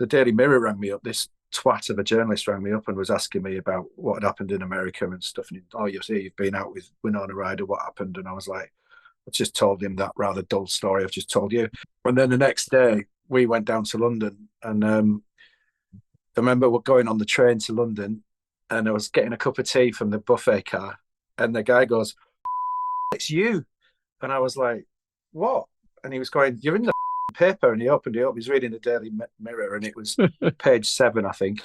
the Daily Mirror rang me up. This twat of a journalist rang me up and was asking me about what had happened in America and stuff. And you've been out with Winona Ryder. What happened? And I was like, I just told him that rather dull story I've just told you. And then the next day we went down to London, and I remember we're going on the train to London, and I was getting a cup of tea from the buffet car, and the guy goes, "It's you." And I was like, "What?" And he was going, "You're in the paper." And he opened it up. He's reading the Daily Mirror, and it was page 7, I think.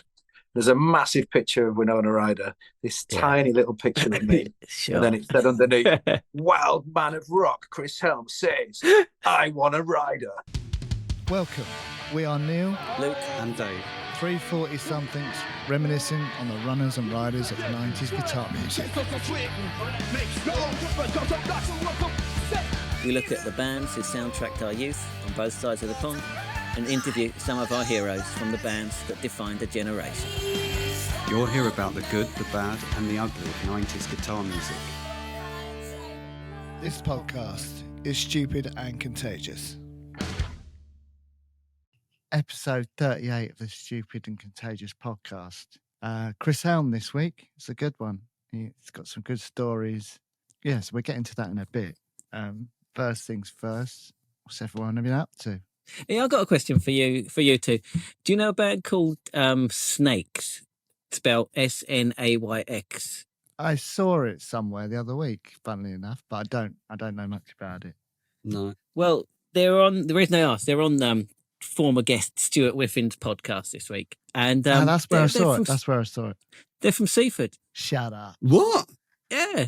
There's a massive picture of Winona Ryder, this tiny little picture of me. Sure. And then it said underneath, "Wild man of rock, Chris Helme says, I want a rider." Welcome. We are Neil, Luke and Dave. 340-somethings reminiscing on the runners and riders of 90s guitar music. We look at the bands who soundtracked our youth on both sides of the pond and interview some of our heroes from the bands that defined a generation. You'll hear about the good, the bad and the ugly of 90s guitar music. This podcast is Stupid and Contagious. Episode 38 of the Stupid and Contagious podcast. Chris Helme this week. It's a good one. He's got some good stories. Yes, we'll get into that in a bit. First things first, what's everyone been up to? Yeah, I've got a question for you two. Do you know a band called Snakes? Spelled Snayx. I saw it somewhere the other week, funnily enough, but I don't know much about it. No. Well, they're on. The reason I asked, they're on former guest Stuart Whiffin's podcast this week, and that's where I saw it. That's where I saw it. They're from Seaford. Shut up. What? Yeah.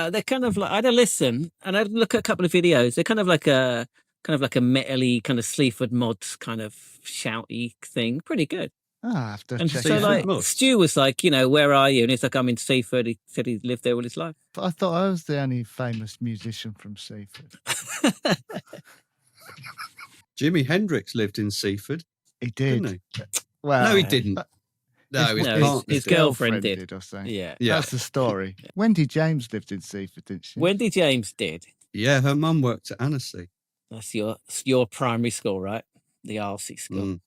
They're kind of like, I had a listen and I had a look at a couple of videos. They're kind of like a metally kind of Sleaford mods kind of shouty thing. Pretty good. Oh, I have to and check so it like out. Stu was like, where are you? And he's like, I'm in Seaford. He said he lived there all his life. I thought I was the only famous musician from Seaford. Jimi Hendrix lived in Seaford. He did. Didn't he? Well, no, he didn't. His girlfriend did. Or something. Yeah. That's the story. Wendy James lived in Seaford, didn't she? Wendy James did. Yeah, her mum worked at Annecy. That's your primary school, right? The RC school.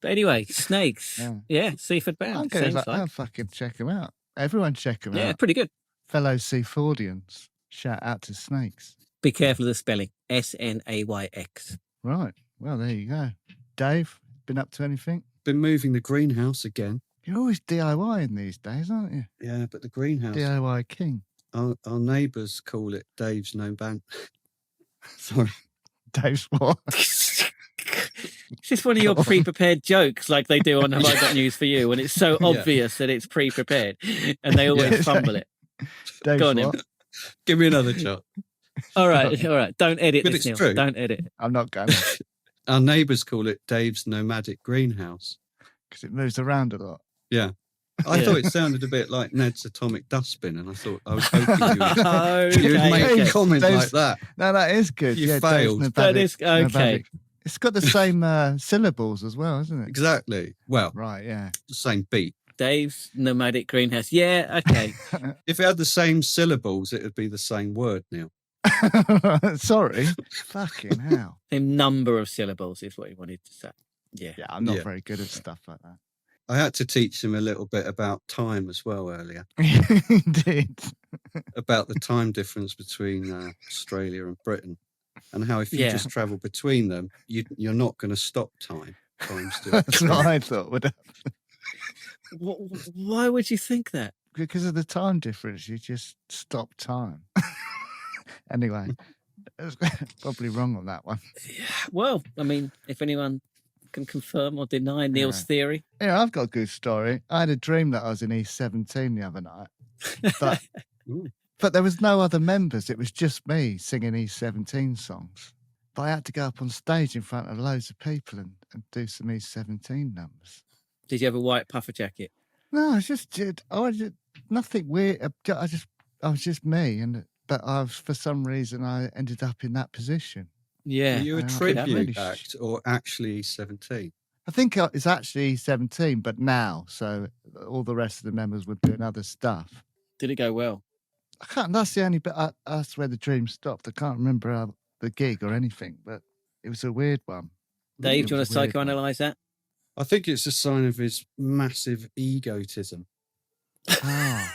But anyway, Snakes. Yeah, Seaford band. I'll fucking check them out. Everyone check them out. Yeah, pretty good. Fellow Seafordians, shout out to Snakes. Be careful of the spelling. Snayx. Right. Well, there you go. Dave, been up to anything? Been moving the greenhouse again. You're always DIYing these days, aren't you? Yeah, but the greenhouse. DIY king. Our neighbours call it Dave's no ban. Sorry. Dave's what? It's just one of your pre-prepared jokes like they do on Have I Got News For You, and it's so obvious that it's pre-prepared and they always fumble it. Dave's Go on, what? him. Give me another shot. All right. Don't edit But this, it's Neil. true. Don't edit. I'm not going to. Our neighbours call it Dave's nomadic greenhouse. Because it moves around a lot. Yeah. I thought it sounded a bit like Ned's Atomic Dustbin, and I was hoping you would make a comment like that. No, that is good. You failed. That is okay. Nomadic. It's got the same syllables as well, isn't it? Exactly. Well, right, yeah. the same beat. Dave's nomadic greenhouse. Yeah, okay. If it had the same syllables, it would be the same word, Neil. Sorry. Fucking hell. Same number of syllables is what he wanted to say. Yeah. Yeah, I'm not very good at stuff like that. I had to teach him a little bit about time as well earlier. Indeed. About the time difference between Australia and Britain, and how if you just travel between them, you're not going to stop time. Time's still That's what I thought would happen. Why would you think that? Because of the time difference, you just stop time. Anyway, I was probably wrong on that one. Yeah, well, I mean, if anyone can confirm or deny Neil's theory. Yeah, I've got a good story. I had a dream that I was in E17 the other night, but there was no other members. It was just me singing E17 songs. But I had to go up on stage in front of loads of people and do some E17 numbers. Did you have a white puffer jacket? No, I just nothing weird. I was just me, but for some reason I ended up in that position. Yeah. Are you a tribute act or actually 17? I think it's actually 17, but now, so all the rest of the members were doing other stuff. Did it go well? I can't. That's the only bit. That's where the dream stopped. I can't remember the gig or anything, but it was a weird one. Dave, It do you want was to a weird one. psychoanalyze that? I think it's a sign of his massive egotism. Oh,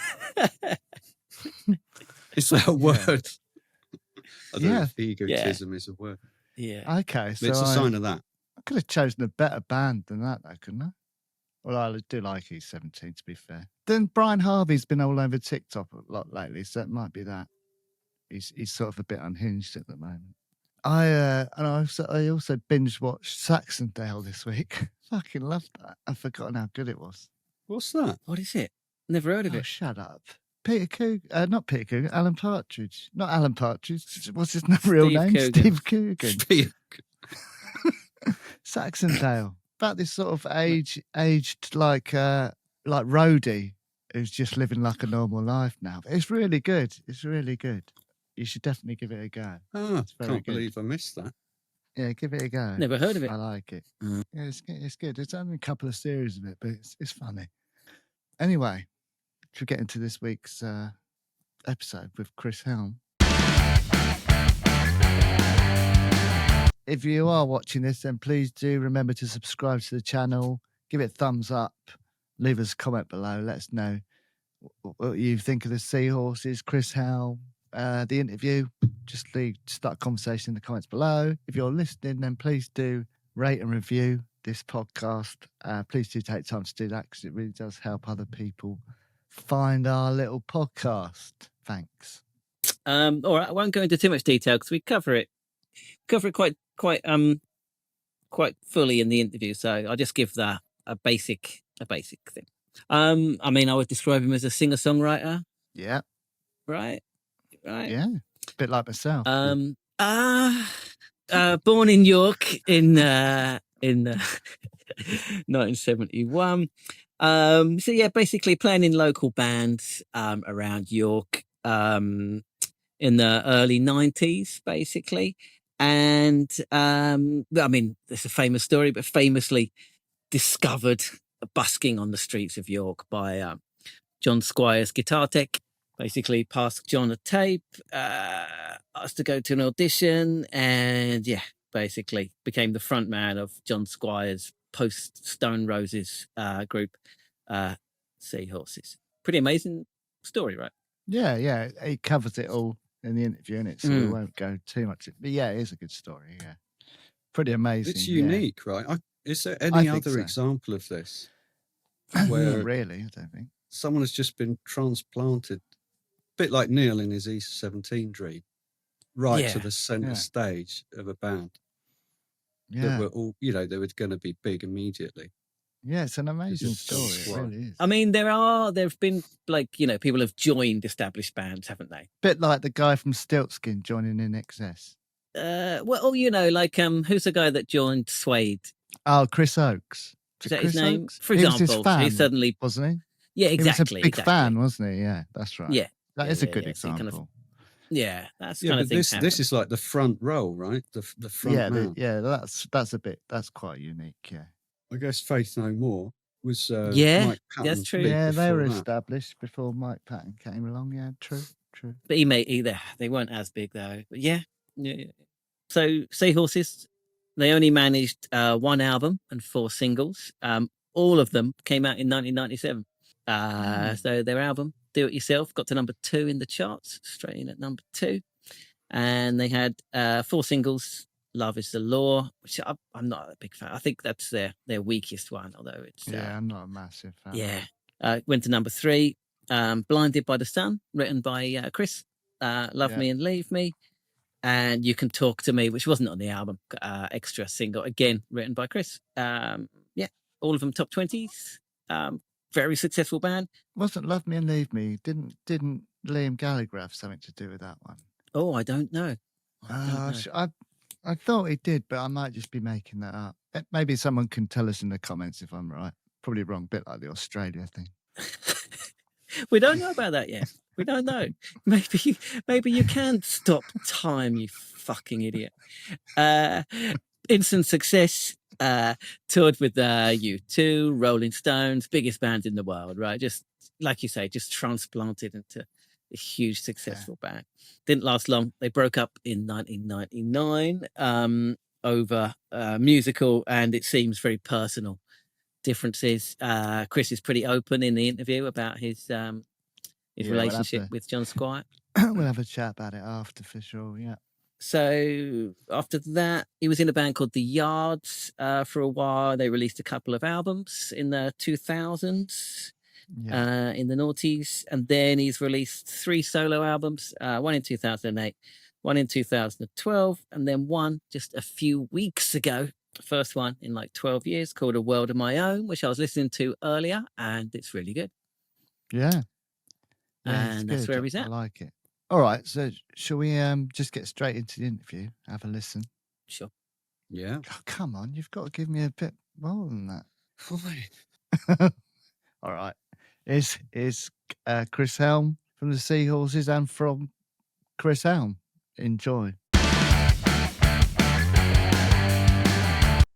Is that a word? I don't know Yeah. if egotism is a word. Yeah. okay. But So it's a I sign of that. could have chosen a better band than that, though, couldn't I? Well, I do like E17, to be fair. Then Brian Harvey's been all over TikTok a lot lately, so it might be that. He's sort of a bit unhinged at the moment. I also binge watched Saxondale this week. Fucking loved that. I've forgotten how good it was. What's that? What is it? Never heard of Oh, it. shut up. Peter Coogan, not Peter Coogan, Alan Partridge. Not Alan Partridge. What's his real Steve name? Coogan. Steve Coogan. Saxondale. About this sort of aged like roadie who's just living like a normal life now. But it's really good. It's really good. You should definitely give it a go. Oh, It's very can't good. believe I missed that. Yeah, give it a go. Never heard of it. I like it. Mm. Yeah, it's good. It's only a couple of series of it, but it's funny. Anyway, should we get into this week's episode with Chris Helme? If you are watching this, then please do remember to subscribe to the channel, give it a thumbs up, leave us a comment below, let us know what you think of the Seahorses, Chris Helme, the interview. Just start a conversation in the comments below. If you're listening, then please do rate and review this podcast. Please do take time to do that because it really does help other people find our little podcast. Thanks. All right, I won't go into too much detail because we cover it quite fully in the interview. So I'll just give that a basic thing. I mean, I would describe him as a singer-songwriter, Yeah. right? Yeah. A bit like myself. Born in York in 1971. So yeah, basically playing in local bands around York in the early 90s, basically. And I mean, it's a famous story, but famously discovered busking on the streets of York by John Squire's guitar tech. Basically passed John a tape, asked to go to an audition, and yeah, basically became the front man of John Squire's post Stone Roses group, Seahorses. Pretty amazing story, right? Yeah. He covers it all in the interview, innit? So we won't go too much. But yeah, it is a good story. Yeah. Pretty amazing. It's yeah. unique, right? Is there I any think other so. example of this Not where really, I don't think. someone has just been transplanted, a bit like Neil in his E17 dream, right to Yeah. the centre Yeah. stage of a band that Yeah. were all, they were going to be big immediately. Yeah, it's an amazing is so story. It swell. really is. I mean, there've been people have joined established bands, haven't they? Bit like the guy from Stiltskin joining in XS. Well, who's the guy that joined Suede? Oh, Chris Oakes. Is that Chris his name? Oakes? For He was his example, fan, he suddenly, wasn't he? yeah, exactly. He was a big fan, wasn't he? Yeah, that's right. Yeah, That yeah, is a yeah, good yeah. So he example. Yeah, that's Yeah, kind but of thing. this is like the front row, right? The front man. That's quite unique. Yeah. I guess Faith No More was Yeah, Mike that's Patton's true. big Yeah, they were before that. established before Mike Patton came along. Yeah, true. But they weren't as big though. But yeah. So Seahorses, they only managed one album and 4 singles. All of them came out in 1997. So their album, Do It Yourself, got to number 2 in the charts, straight in at number 2. And they had 4 singles. Love Is the Law, which I'm not a big fan. I think that's their weakest one, although it's Yeah, I'm not a massive fan. yeah. Went to number 3. Blinded by the Sun, written by Chris. Love Me and Leave Me. And You Can Talk to Me, which wasn't on the album. Extra single, again, written by Chris. Yeah, all of them top 20s. Very successful band. Wasn't Love Me and Leave Me? Didn't Liam Gallagher have something to do with that one? Oh, I don't know. I thought he did, but I might just be making that up. Maybe someone can tell us in the comments if I'm right. Probably wrong, bit like the Australia thing. We don't know about that yet. We don't know. Maybe you can stop time, you fucking idiot. Instant success. Toured with U2, Rolling Stones, biggest band in the world, right? Just like you say, just transplanted into a huge successful band. Didn't last long. They broke up in 1999. over musical, and it seems very personal differences. Chris is pretty open in the interview about his relationship with John Squire. We'll have a chat about it after for sure. Yeah. So after that, he was in a band called The Yards for a while. They released a couple of albums in the 2000s, in the noughties. And then he's released 3 solo albums, one in 2008, one in 2012, and then one just a few weeks ago. First one in like 12 years, called A World of My Own, which I was listening to earlier, and it's really good. Yeah. And that's where he's at. I like it. All right, so shall we just get straight into the interview? Have a listen. Sure. Yeah. Oh, come on, you've got to give me a bit more than that. Fine. All right. Is Chris Helme from the Seahorses and from Chris Helme. Enjoy.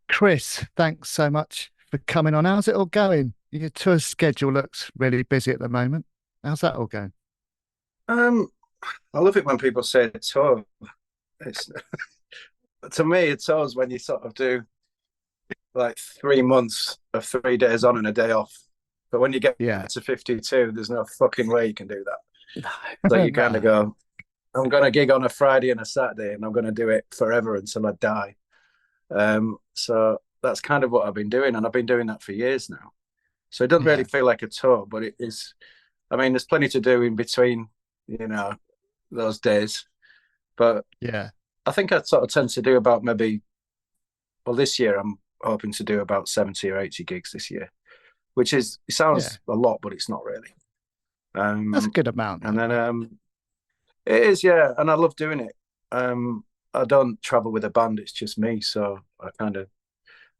Chris, thanks so much for coming on. How's it all going? Your tour schedule looks really busy at the moment. How's that all going? I love it when people say tour. It's to me, it's always when you sort of do like 3 months of 3 days on and a day off. But when you get to 52, there's no fucking way you can do that. So you kind of go, I'm going to gig on a Friday and a Saturday, and I'm going to do it forever until I die. So that's kind of what I've been doing, and I've been doing that for years now. So it doesn't really feel like a tour, but it is. I mean, there's plenty to do in between, those days. But I think I sort of tend to do about this year I'm hoping to do about 70 or 80 gigs this year, which it sounds a lot, but it's not really. That's a good amount. And then it is, and I love doing it. I don't travel with a band, it's just me, so I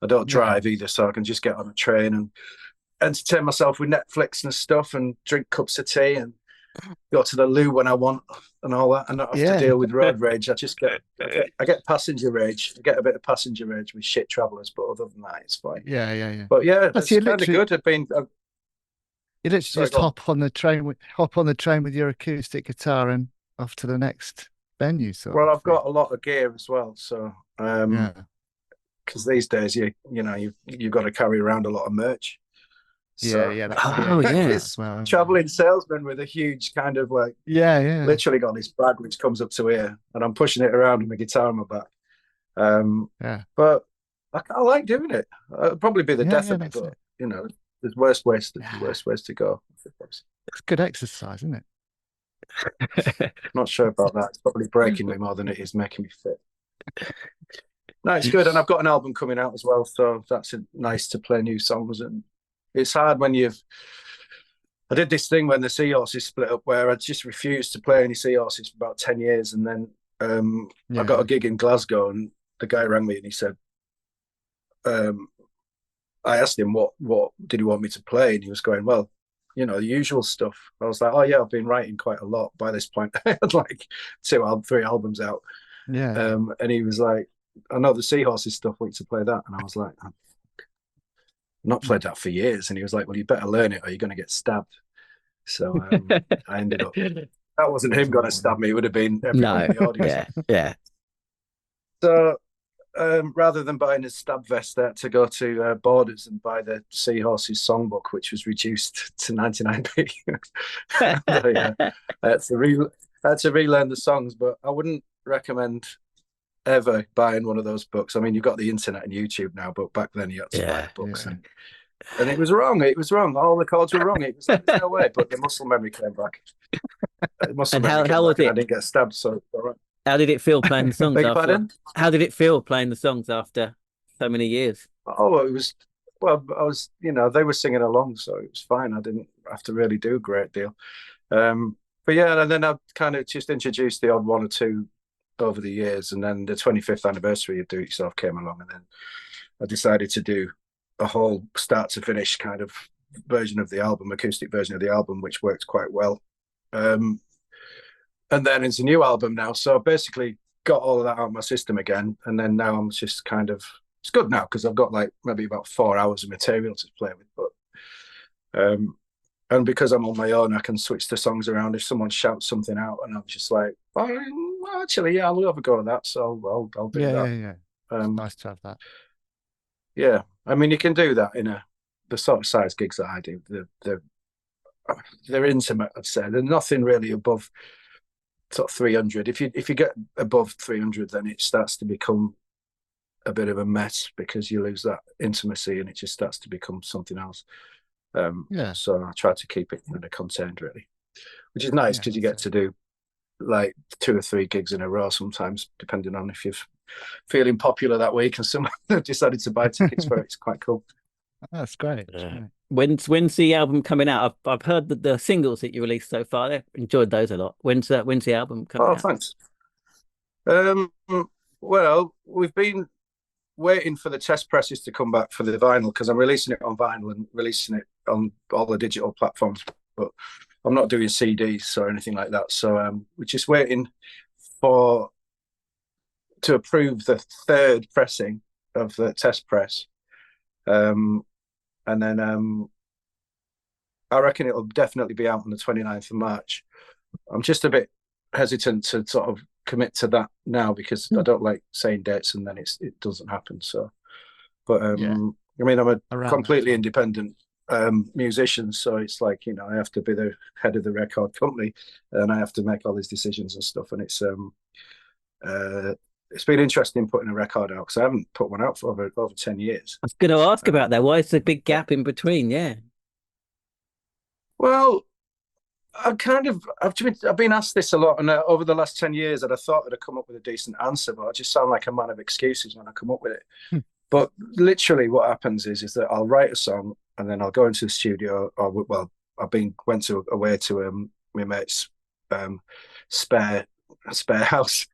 don't drive either, so I can just get on a train and entertain myself with Netflix and stuff and drink cups of tea and go to the loo when I want and all that, and not have to deal with road rage. I get passenger rage. I get a bit of passenger rage with shit travellers, but other than that, it's fine. Yeah. But it's kind of good. You literally just hop on the train with your acoustic guitar and off to the next venue. Well, I've got a lot of gear as well, so because these days you've got to carry around a lot of merch. So, traveling salesman with a huge kind of like literally got this bag which comes up to here, and I'm pushing it around with my guitar on my back. But I like doing it. It'll probably be the death of me, but there's worse ways to go. It's good exercise, isn't it? Not sure about that. It's probably breaking me more than it is making me fit. No, it's good, and I've got an album coming out as well, so that's nice to play new songs. And it's hard when I did this thing when the Seahorses split up where I just refused to play any Seahorses for about 10 years, and then I got a gig in Glasgow, and the guy rang me and he said, I asked him what did he want me to play, and he was going, well, the usual stuff. I was like, oh yeah, I've been writing quite a lot by this point. I had like 3 albums out. And he was like, I know the Seahorses stuff, want you to play that? And I was like, I've not played that for years. And he was like, well, you better learn it or you're going to get stabbed. So I ended up, that wasn't him going to stab me, it would have been everyone in the audience. So rather than buying a stab vest, I had to go to Borders and buy the Seahorses songbook, which was reduced to 99p. I had to relearn the songs, but I wouldn't recommend ever buying one of those books. I mean, you've got the internet and YouTube now, but back then you had to buy books. And it was wrong. All the chords were wrong. It was like, no way, but the muscle memory came back. How was it? I didn't get stabbed, so all right. How did it feel playing the songs after? How did it feel playing the songs after so many years? Oh, it was, well, I was, they were singing along, so it was fine. I didn't have to really do a great deal. But yeah, and then I kind of just introduced the odd one or two over the years, and then the 25th anniversary of Do It Yourself came along, and then I decided to do a whole start to finish kind of version of the album, acoustic version of the album, which worked quite well. And then it's a new album now, so I basically got all of that out of my system again, and then now I'm just kind of, it's good now because I've got like maybe about 4 hours of material to play with, but and because I'm on my own, I can switch the songs around if someone shouts something out, and I'm just like, oh, actually, I'll have a go at that, so I'll do that. Nice to have that. Yeah, I mean, you can do that in the sort of size gigs that I do. They're intimate, I'd say. They're nothing really above sort of 300. If you get above 300, then it starts to become a bit of a mess because you lose that intimacy and it just starts to become something else. So I try to keep it kind of contained, really, which is nice because you get to do like 2 or 3 gigs in a row sometimes, depending on if you're feeling popular that week and someone decided to buy tickets for it. It's quite cool. That's great. Yeah. When's the album coming out? I've heard that the singles that you released so far, I enjoyed those a lot. When's the album coming out? Oh, thanks. Well, we've been waiting for the test presses to come back for the vinyl because I'm releasing it on vinyl and releasing it on all the digital platforms, but I'm not doing CDs or anything like that. So we're just waiting to approve the 3rd pressing of the test press. And then I reckon it'll definitely be out on the 29th of March. I'm just a bit hesitant to sort of commit to that now because I don't like saying dates and then it doesn't happen. So, but I mean, I'm a completely independent musician, so it's like, you know, I have to be the head of the record company and I have to make all these decisions and stuff. And it's been interesting putting a record out because I haven't put one out for over 10 years. I was going to ask about that. Why is the big gap in between? Yeah. Well, I've been asked this a lot, and over the last 10 years, I'd have thought I'd have come up with a decent answer, but I just sound like a man of excuses when I come up with it. But literally, what happens is that I'll write a song, and then I'll go into the studio. Went away to my mate's spare house,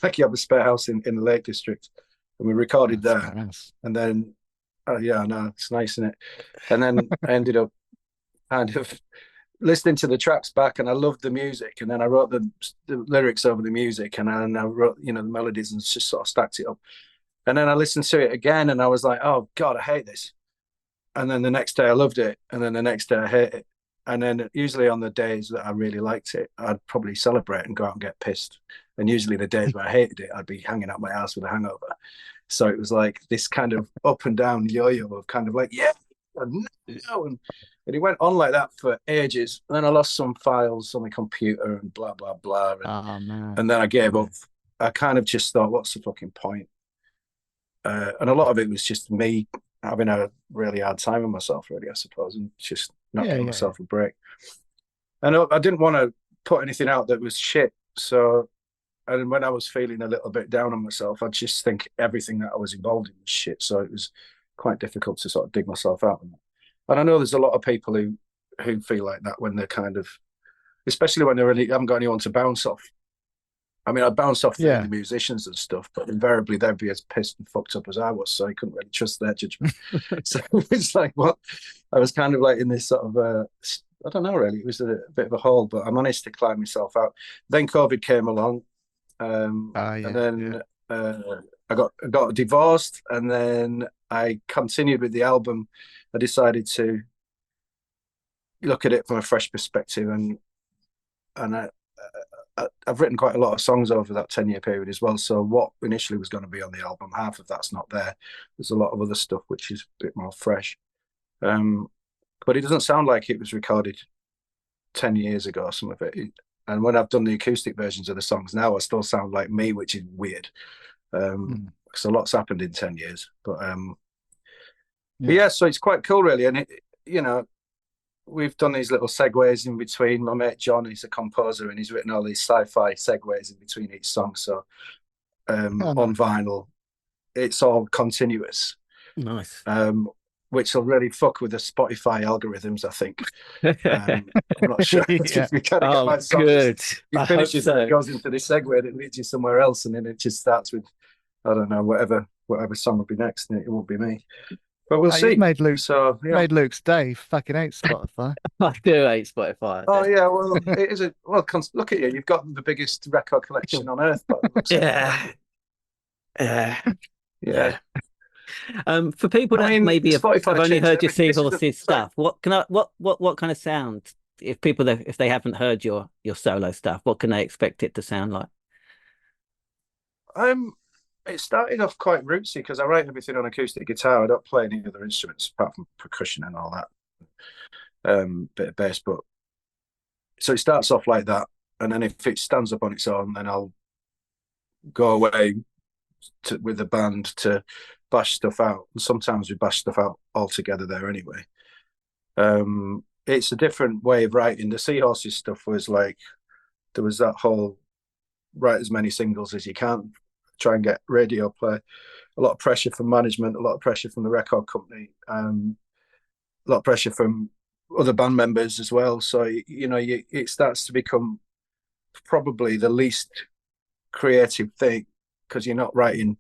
like you have a spare house in the Lake District, and we recorded there. Nice. And then, yeah, no, it's nice, isn't it? And then I ended up kind of listening to the tracks back, and I loved the music, and then I wrote the lyrics over the music, and then I wrote, you know, the melodies and just sort of stacked it up. And then I listened to it again, and I was like, oh God, I hate this. And then the next day I loved it, and then the next day I hate it. And then usually on the days that I really liked it, I'd probably celebrate and go out and get pissed. And usually the days where I hated it, I'd be hanging out my ass with a hangover. So it was like this kind of up and down yo-yo of kind of like, yeah, and no, and it went on like that for ages. And then I lost some files on my computer and blah, blah, blah. And then I gave up. I kind of just thought, what's the fucking point? And a lot of it was just me having a really hard time with myself, really, I suppose, and just not giving myself a break. And I didn't want to put anything out that was shit. So, and when I was feeling a little bit down on myself, I'd just think everything that I was involved in was shit. So it was quite difficult to sort of dig myself out. And I know there's a lot of people who feel like that when they're kind of, especially when they really haven't got anyone to bounce off. I mean, I bounced off the musicians and stuff, but invariably they'd be as pissed and fucked up as I was, so I couldn't really trust their judgment. So it's like, what? I was kind of like in this sort of, I don't know, really. It was a bit of a hole, but I managed to climb myself out. Then COVID came along, and then I got divorced, and then I continued with the album. I decided to look at it from a fresh perspective, and I've written quite a lot of songs over that 10-year period as well. So what initially was going to be on the album, half of that's not there. There's a lot of other stuff which is a bit more fresh. But it doesn't sound like it was recorded 10 years ago, some of it. And when I've done the acoustic versions of the songs now, I still sound like me, which is weird. Because a lot's happened in 10 years. But yeah, so it's quite cool, really. And, you know, we've done these little segues in between. My mate John, he's a composer, and he's written all these sci-fi segues in between each song. So on vinyl, it's all continuous. Nice. Which will really fuck with the Spotify algorithms, I think. I'm not sure. We kind of get my song. Good. It finishes and it goes into this segue and it leads you somewhere else, and then it just starts with, I don't know, whatever song will be next, and it won't be me. But we'll see. Made Luke's day. Fucking hate Spotify. I do hate Spotify. Oh yeah, well, it is look at you. You've got the biggest record collection on earth. Yeah. For people that maybe have only heard your Seahorses stuff, what kind of sound? If they haven't heard your solo stuff, what can they expect it to sound like? it started off quite rootsy because I write everything on acoustic guitar. I don't play any other instruments apart from percussion and all that, bit of bass. But so it starts off like that, and then if it stands up on its own, then I'll go away with the band to bash stuff out. And sometimes we bash stuff out all together there anyway. It's a different way of writing. The Seahorses stuff was like, there was that whole write as many singles as you can, try and get radio play. A lot of pressure from management, a lot of pressure from the record company, a lot of pressure from other band members as well. So, it starts to become probably the least creative thing because you're not writing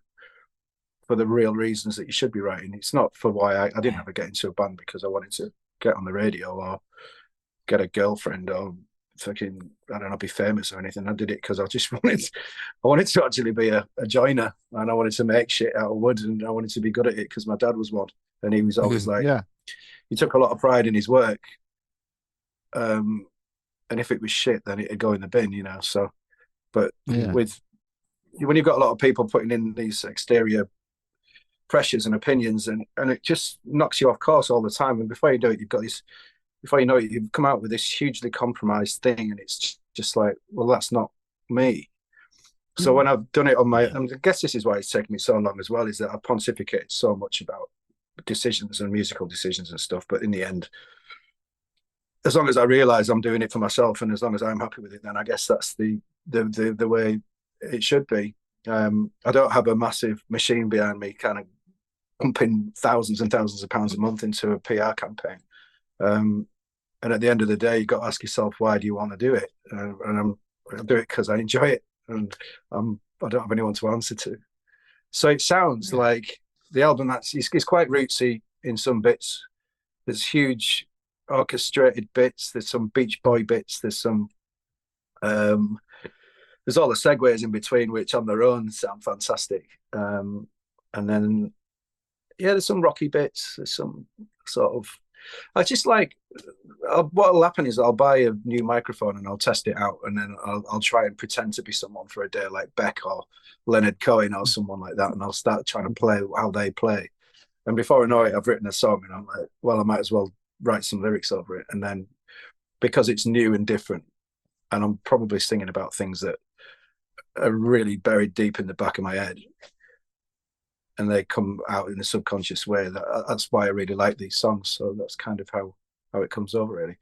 for the real reasons that you should be writing. It's not for why I didn't ever get into a band because I wanted to get on the radio or get a girlfriend or fucking, I don't know, be famous or anything. I did it because I just wanted to actually be a joiner, and I wanted to make shit out of wood, and I wanted to be good at it because my dad was one, and he was always like, he took a lot of pride in his work. And if it was shit, then it'd go in the bin, So, but when you've got a lot of people putting in these exterior pressures and opinions, and it just knocks you off course all the time. And before you do it, before you know it, you've come out with this hugely compromised thing, and it's just like, well, that's not me. So when I've done it on my, I guess this is why it's taken me so long as well, is that I pontificated so much about decisions and musical decisions and stuff. But in the end, as long as I realize I'm doing it for myself, and as long as I'm happy with it, then I guess that's the way it should be. I don't have a massive machine behind me kind of pumping thousands and thousands of pounds a month into a PR campaign. And at the end of the day, you've got to ask yourself, why do you want to do it? And I do it because I enjoy it, and I don't have anyone to answer to. So it sounds like the album it's quite rootsy in some bits. There's huge orchestrated bits. There's some Beach Boy bits. There's some there's all the segues in between, which on their own sound fantastic. And then, there's some rocky bits. There's some sort of, I just like, what'll happen is I'll buy a new microphone and I'll test it out, and then I'll try and pretend to be someone for a day, like Beck or Leonard Cohen or someone like that, and I'll start trying to play how they play. And before I know it, I've written a song, and I'm like, well, I might as well write some lyrics over it. And then, because it's new and different, and I'm probably singing about things that are really buried deep in the back of my head, and they come out in a subconscious way. That's why I really like these songs. So that's kind of how it comes over, really.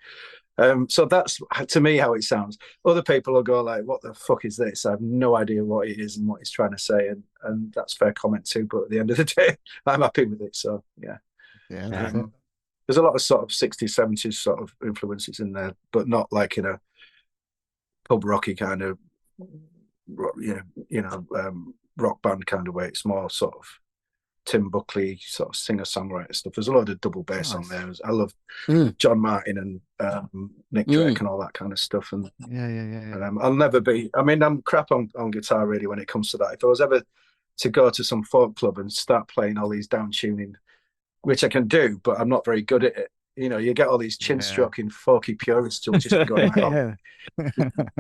So that's, to me, how it sounds. Other people will go like, what the fuck is this? I have no idea what it is and what he's trying to say, and that's fair comment too. But at the end of the day, I'm happy with it. So there's a lot of sort of 60s, 70s sort of influences in there, but not like in a pub rocky kind of, rock band kind of way. It's more sort of Tim Buckley sort of singer-songwriter stuff. There's a lot of double bass on there. I love John Martin and Nick Drake and all that kind of stuff. And I'll never be, I'm crap on guitar really when it comes to that. If I was ever to go to some folk club and start playing all these down tuning, which I can do, but I'm not very good at it. You get all these chin-stroking folky purists who just going like,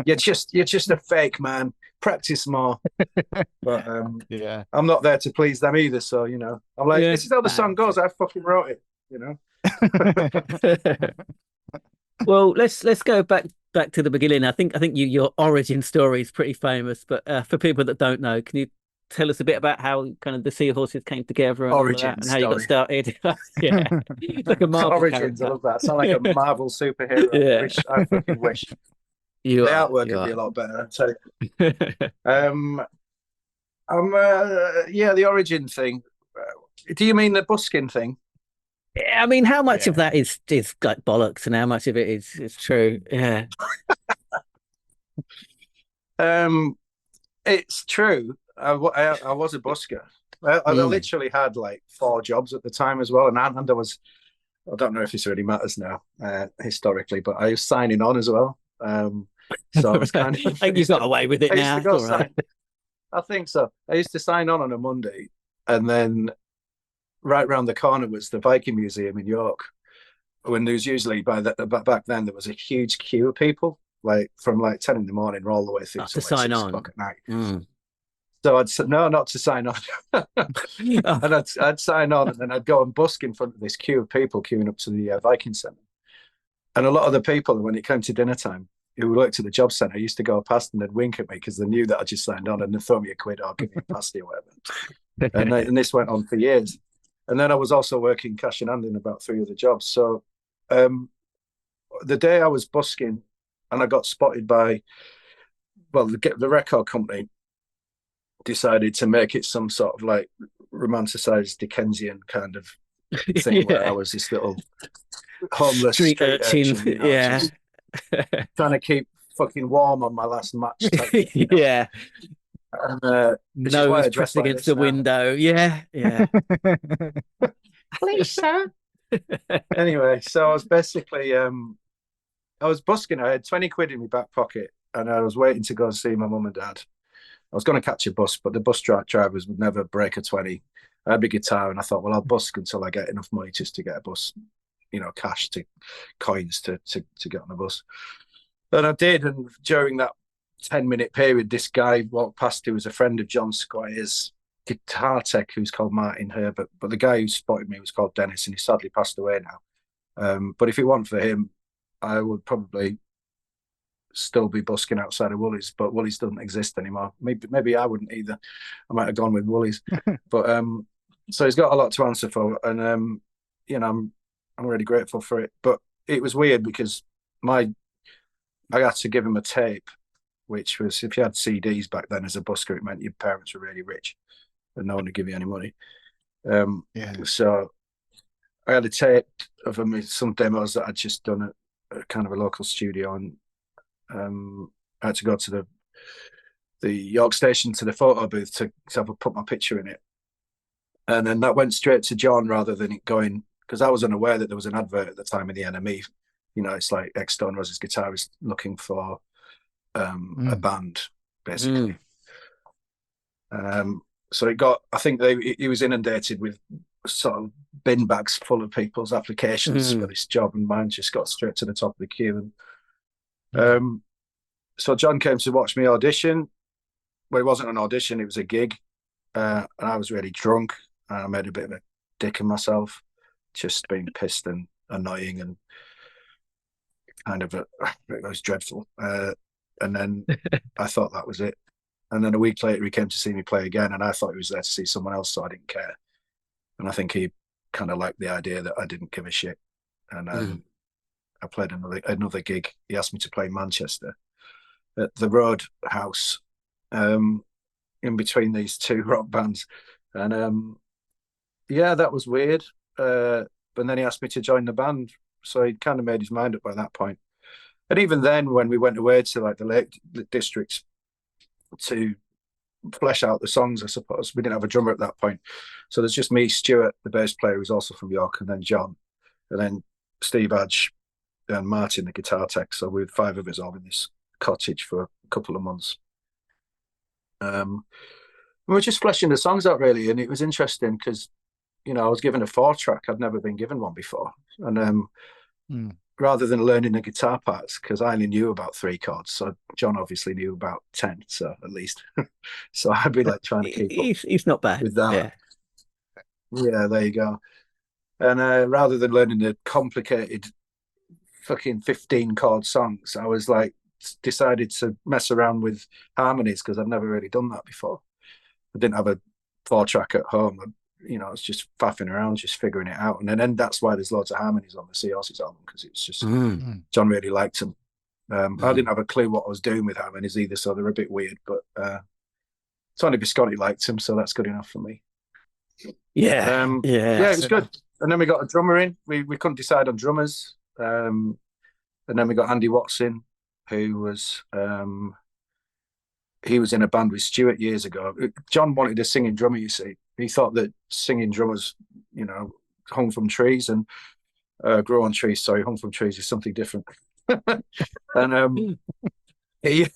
you're just a fake, man. Practice more. But I'm not there to please them either. So I'm like, this is how the song goes. I fucking wrote it. Well, let's go back to the beginning. I think your origin story is pretty famous, but for people that don't know, can you tell us a bit about how kind of the Seahorses came together and origin and how you got started? Like a Marvel origins. character. I love that. Sound like a Marvel superhero. I fucking wish. The artwork would be a lot better, I'd tell you. The origin thing. Do you mean the busking thing? Yeah, I mean, how much of that is like bollocks, and how much of it is true? Yeah. It's true. I was a busker. I literally had like 4 jobs at the time as well, and I don't know if this really matters now historically, but I was signing on as well. So I was kind of. I think you've got away with it now. I think so. I used to sign on a Monday, and then right round the corner was the Viking Museum in York. When there was usually back then there was a huge queue of people, like from like 10 in the morning all the way through to sign 6 on o'clock at night. So I'd say, no, not to sign on. And I'd sign on, and then I'd go and busk in front of this queue of people queuing up to the Viking Centre. And a lot of the people, when it came to dinner time, who worked at the job centre, used to go past and they'd wink at me because they knew that I just signed on, and they'd throw me a quid or give me a pasty or whatever. And this went on for years. And then I was also working cash in hand in about 3 other jobs. So the day I was busking and I got spotted by, well, the record company decided to make it some sort of like romanticized Dickensian kind of thing where I was this little homeless street urchin, you know, trying to keep fucking warm on my last match type thing, you know? Yeah. And nose pressed against the window. Yeah. Please, sir. Anyway, so I was basically I was busking. I had 20 quid in my back pocket, and I was waiting to go and see my mum and dad. I was going to catch a bus, but the bus drivers would never break a 20. I had a guitar, and I thought, well, I'll busk until I get enough money just to get a bus, you know, cash to coins to get on the bus. And I did, and during that 10-minute period, this guy walked past who was a friend of John Squire's guitar tech, who's called Martin Herbert. But the guy who spotted me was called Dennis, and he sadly passed away now. But if it weren't for him, I would probably still be busking outside of Woolies, but Woolies doesn't exist anymore. Maybe I wouldn't either. I might have gone with Woolies. But so he's got a lot to answer for, and you know, I'm really grateful for it. But it was weird because I had to give him a tape, which was, if you had CDs back then as a busker, it meant your parents were really rich and no one would give you any money. So I had a tape of some demos that I'd just done at kind of a local studio, and I had to go to the York station to the photo booth to put my picture in it. And then that went straight to John rather than it going, because I was unaware that there was an advert at the time in the NME. You know, it's like ex-Stone Roses guitarist looking for a band, basically. So it got, I think he was inundated with sort of bin bags full of people's applications for this job, and mine just got straight to the top of the queue. And so John came to watch me audition. Well, it wasn't an audition, it was a gig. And I was really drunk, and I made a bit of a dick of myself, just being pissed and annoying, and kind of it was dreadful. And then I thought that was it. And then a week later, he came to see me play again, and I thought he was there to see someone else, so I didn't care. And I think he kind of liked the idea that I didn't give a shit. And I played another gig. He asked me to play Manchester at the Roadhouse, in between these two rock bands. And yeah, that was weird. But then he asked me to join the band, so he'd kind of made his mind up by that point. And even then, when we went away to like the Lake Districts to flesh out the songs, I suppose, we didn't have a drummer at that point. So there's just me, Stuart, the bass player, who's also from York, and then John, and then Steve Adge and Martin, the guitar tech. So we had 5 of us all in this cottage for a couple of months. We were just fleshing the songs out, really, and it was interesting because, you know, I was given a 4-track. I'd never been given one before. And rather than learning the guitar parts, because I only knew about 3 chords, so John obviously knew about 10, so at least. So I'd be like trying to keep up. He's not bad with that. Yeah, there you go. And rather than learning the complicated fucking 15 chord songs, I was like decided to mess around with harmonies because I've never really done that before. I didn't have a 4-track at home. You know, it's just faffing around, just figuring it out. And then that's why there's loads of harmonies on the Seahorses album, because it's just John really liked them. I didn't have a clue what I was doing with harmonies either, so they're a bit weird. But Tony Biscotti liked them, so that's good enough for me. Yeah, it was good. And then we got a drummer in. We couldn't decide on drummers. And then we got Andy Watson, who was he was in a band with Stuart years ago. John wanted a singing drummer, you see. He thought that singing drummers, you know, hung from trees and grow on trees. Sorry, hung from trees is something different. And he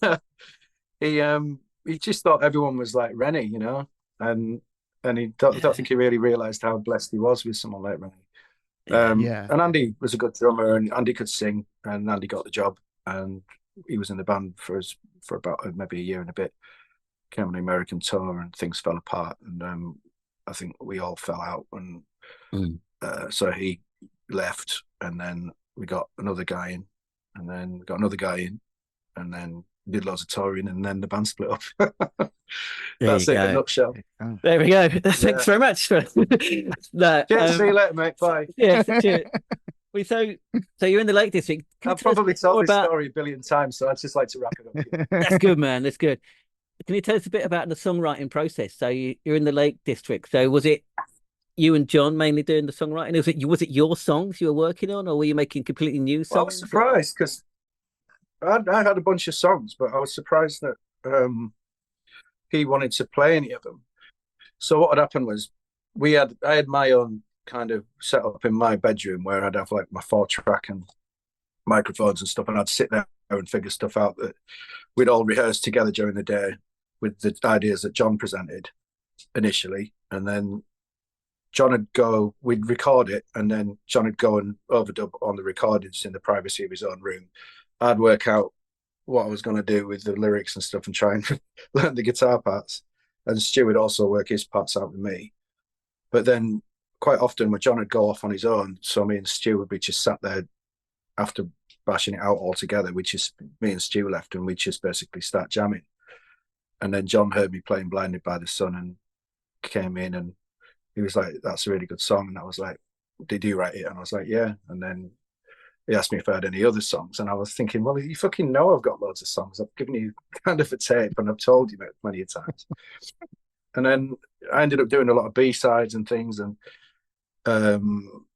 just thought everyone was like Rennie, you know, and he don't think he really realised how blessed he was with someone like Rennie. And Andy was a good drummer, and Andy could sing, and Andy got the job, and he was in the band for about maybe a year and a bit. came on the American tour, and things fell apart, and I think we all fell out, and so he left, and then we got another guy in, and then we got another guy in, and then did loads of touring, and then the band split up. That's it in a nutshell. There we go. Thanks very much for that. Cheers, see you later, mate. Bye. Yeah, cheers. So you're in the Lake District. I've probably told this story a billion times, so I'd just like to wrap it up here. That's good, man. That's good. Can you tell us a bit about the songwriting process? So you're in the Lake District. So was it you and John mainly doing the songwriting? Was it your songs you were working on, or were you making completely new songs? Well, I was surprised because I had a bunch of songs, but I was surprised that he wanted to play any of them. So what had happened was I had my own kind of set up in my bedroom where I'd have like my 4-track and microphones and stuff, and I'd sit there and figure stuff out that we'd all rehearse together during the day with the ideas that John presented initially, and then we'd record it, and then John would go and overdub on the recordings in the privacy of his own room. I'd work out what I was going to do with the lyrics and stuff and try and learn the guitar parts, and Stu would also work his parts out with me. But then quite often when John would go off on his own, so me and Stu would be just sat there after bashing it out all together. Me and Stu left, and we just basically start jamming. And then John heard me playing Blinded by the Sun and came in, and he was like, "That's a really good song." And I was like, "Did you write it?" And I was like, "Yeah." And then he asked me if I had any other songs, and I was thinking, well, you fucking know I've got loads of songs. I've given you kind of a tape, and I've told you plenty of times. And then I ended up doing a lot of B-sides and things, and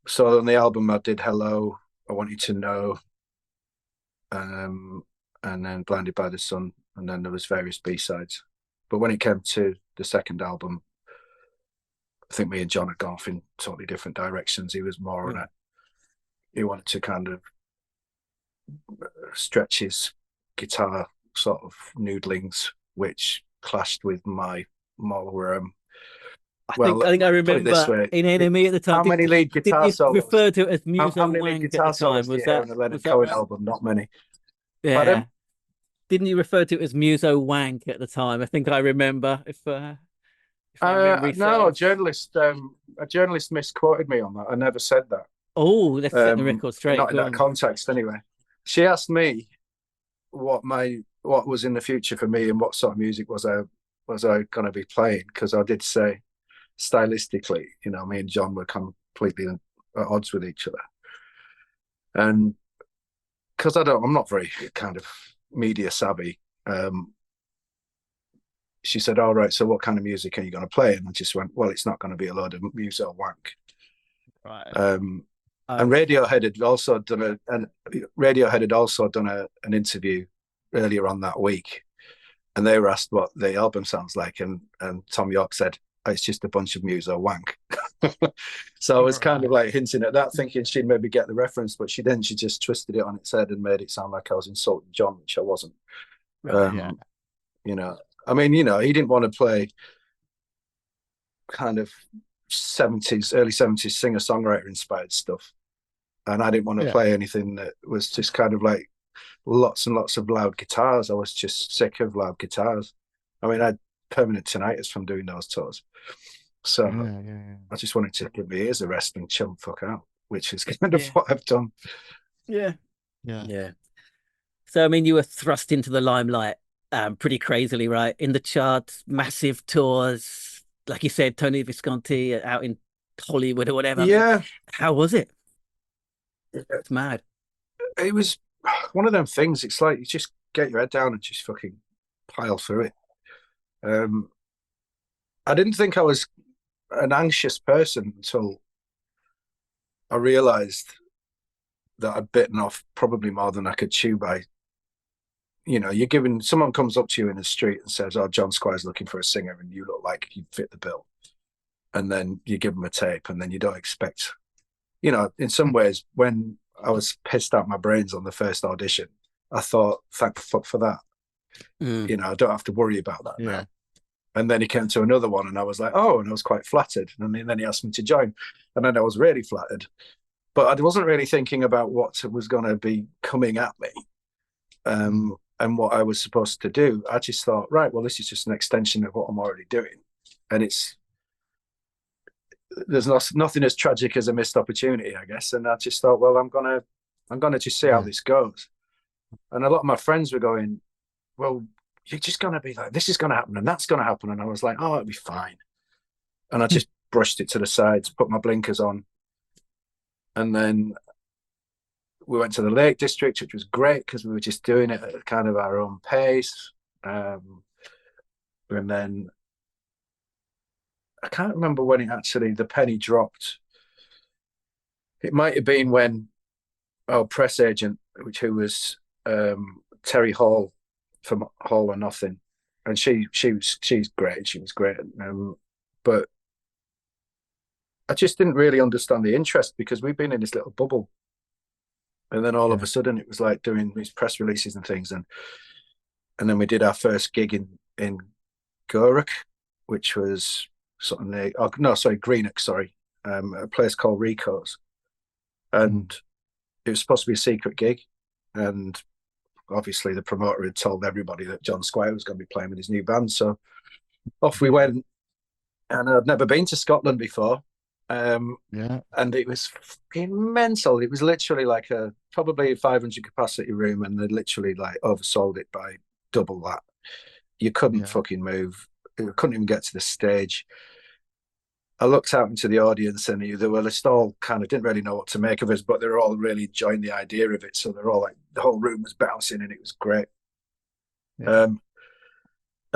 so on the album I did Hello, I Want You to Know, and then Blinded by the Sun, and then there was various B-sides. But when it came to the second album, I think me and John had gone off in totally different directions. He was more on he wanted to kind of stretch his guitar sort of noodlings, which clashed with my more I think I remember in Enemy at the time. How many lead guitar solos? Refer to it as Muso how many Wank lead guitar at the time. Was that on the Leonard Cohen album? Not many. Yeah. Pardon? Didn't you refer to it as Muso Wank at the time? I think I remember. If no, a journalist misquoted me on that. I never said that. Oh, let's set the record straight. Not in that context, anyway. She asked me what was in the future for me and what sort of music was I going to be playing, because I did say stylistically, me and John were completely at odds with each other, and because I'm not very kind of media savvy. She said, "All right, so what kind of music are you going to play?" And I just went, "Well, it's not going to be a load of Muso Wank." Right. And Radiohead had also done an interview earlier on that week, and they were asked what the album sounds like, and Tom York said, "It's just a bunch of Muso Wank." So I was kind of like hinting at that, thinking she'd maybe get the reference, but she just twisted it on its head and made it sound like I was insulting John, which I wasn't. I mean, he didn't want to play kind of early 70s singer-songwriter inspired stuff, and I didn't want to play anything that was just kind of like lots and lots of loud guitars. I was just sick of loud guitars. I mean, I had permanent tinnitus from doing those tours, so I just wanted to give my ears a rest and chill the fuck out, which is kind of what I've done. Yeah. So I mean, you were thrust into the limelight pretty crazily, right? In the charts, massive tours, like you said, Tony Visconti out in Hollywood or whatever. Yeah. How was it? It's mad. It was one of them things. It's like you just get your head down and just fucking pile through it. I didn't think I was an anxious person until I realized that I'd bitten off probably more than I could chew by. Someone comes up to you in the street and says, "Oh, John Squire's looking for a singer," and you look like you fit the bill. And then you give them a tape, and then you don't expect, in some ways, when I was pissed out my brains on the first audition, I thought, thank fuck for that. I don't have to worry about that now. And then he came to another one, and I was like, oh, and I was quite flattered. And then he asked me to join, and then I was really flattered. But I wasn't really thinking about what was going to be coming at me. and what I was supposed to do, I just thought, right, well, this is just an extension of what I'm already doing. And there's nothing as tragic as a missed opportunity, I guess. And I just thought, well, I'm gonna just see how this goes. And a lot of my friends were going, well, you're just gonna be like, this is gonna happen and that's gonna happen. And I was like, oh, it'll be fine. And I just brushed it to the sides, put my blinkers on, and then we went to the Lake District, which was great because we were just doing it at kind of our own pace. And then I can't remember when the penny dropped. It might have been when our press agent, who was Terry Hall from Hall or Nothing, and she's great. She was great, but I just didn't really understand the interest because we've been in this little bubble. And then all of a sudden it was like doing these press releases and things. And then we did our first gig in Gorak, which was Greenock, a place called Rico's. And it was supposed to be a secret gig. And obviously the promoter had told everybody that John Squire was going to be playing with his new band. So off we went. And I'd never been to Scotland before. And it was fucking mental. It was literally like probably a 500 capacity room, and they literally like oversold it by double that. You couldn't fucking move. You couldn't even get to the stage. I looked out into the audience, and they were just all kind of didn't really know what to make of us, but they were all really enjoying the idea of it. So they're all like, the whole room was bouncing, and it was great.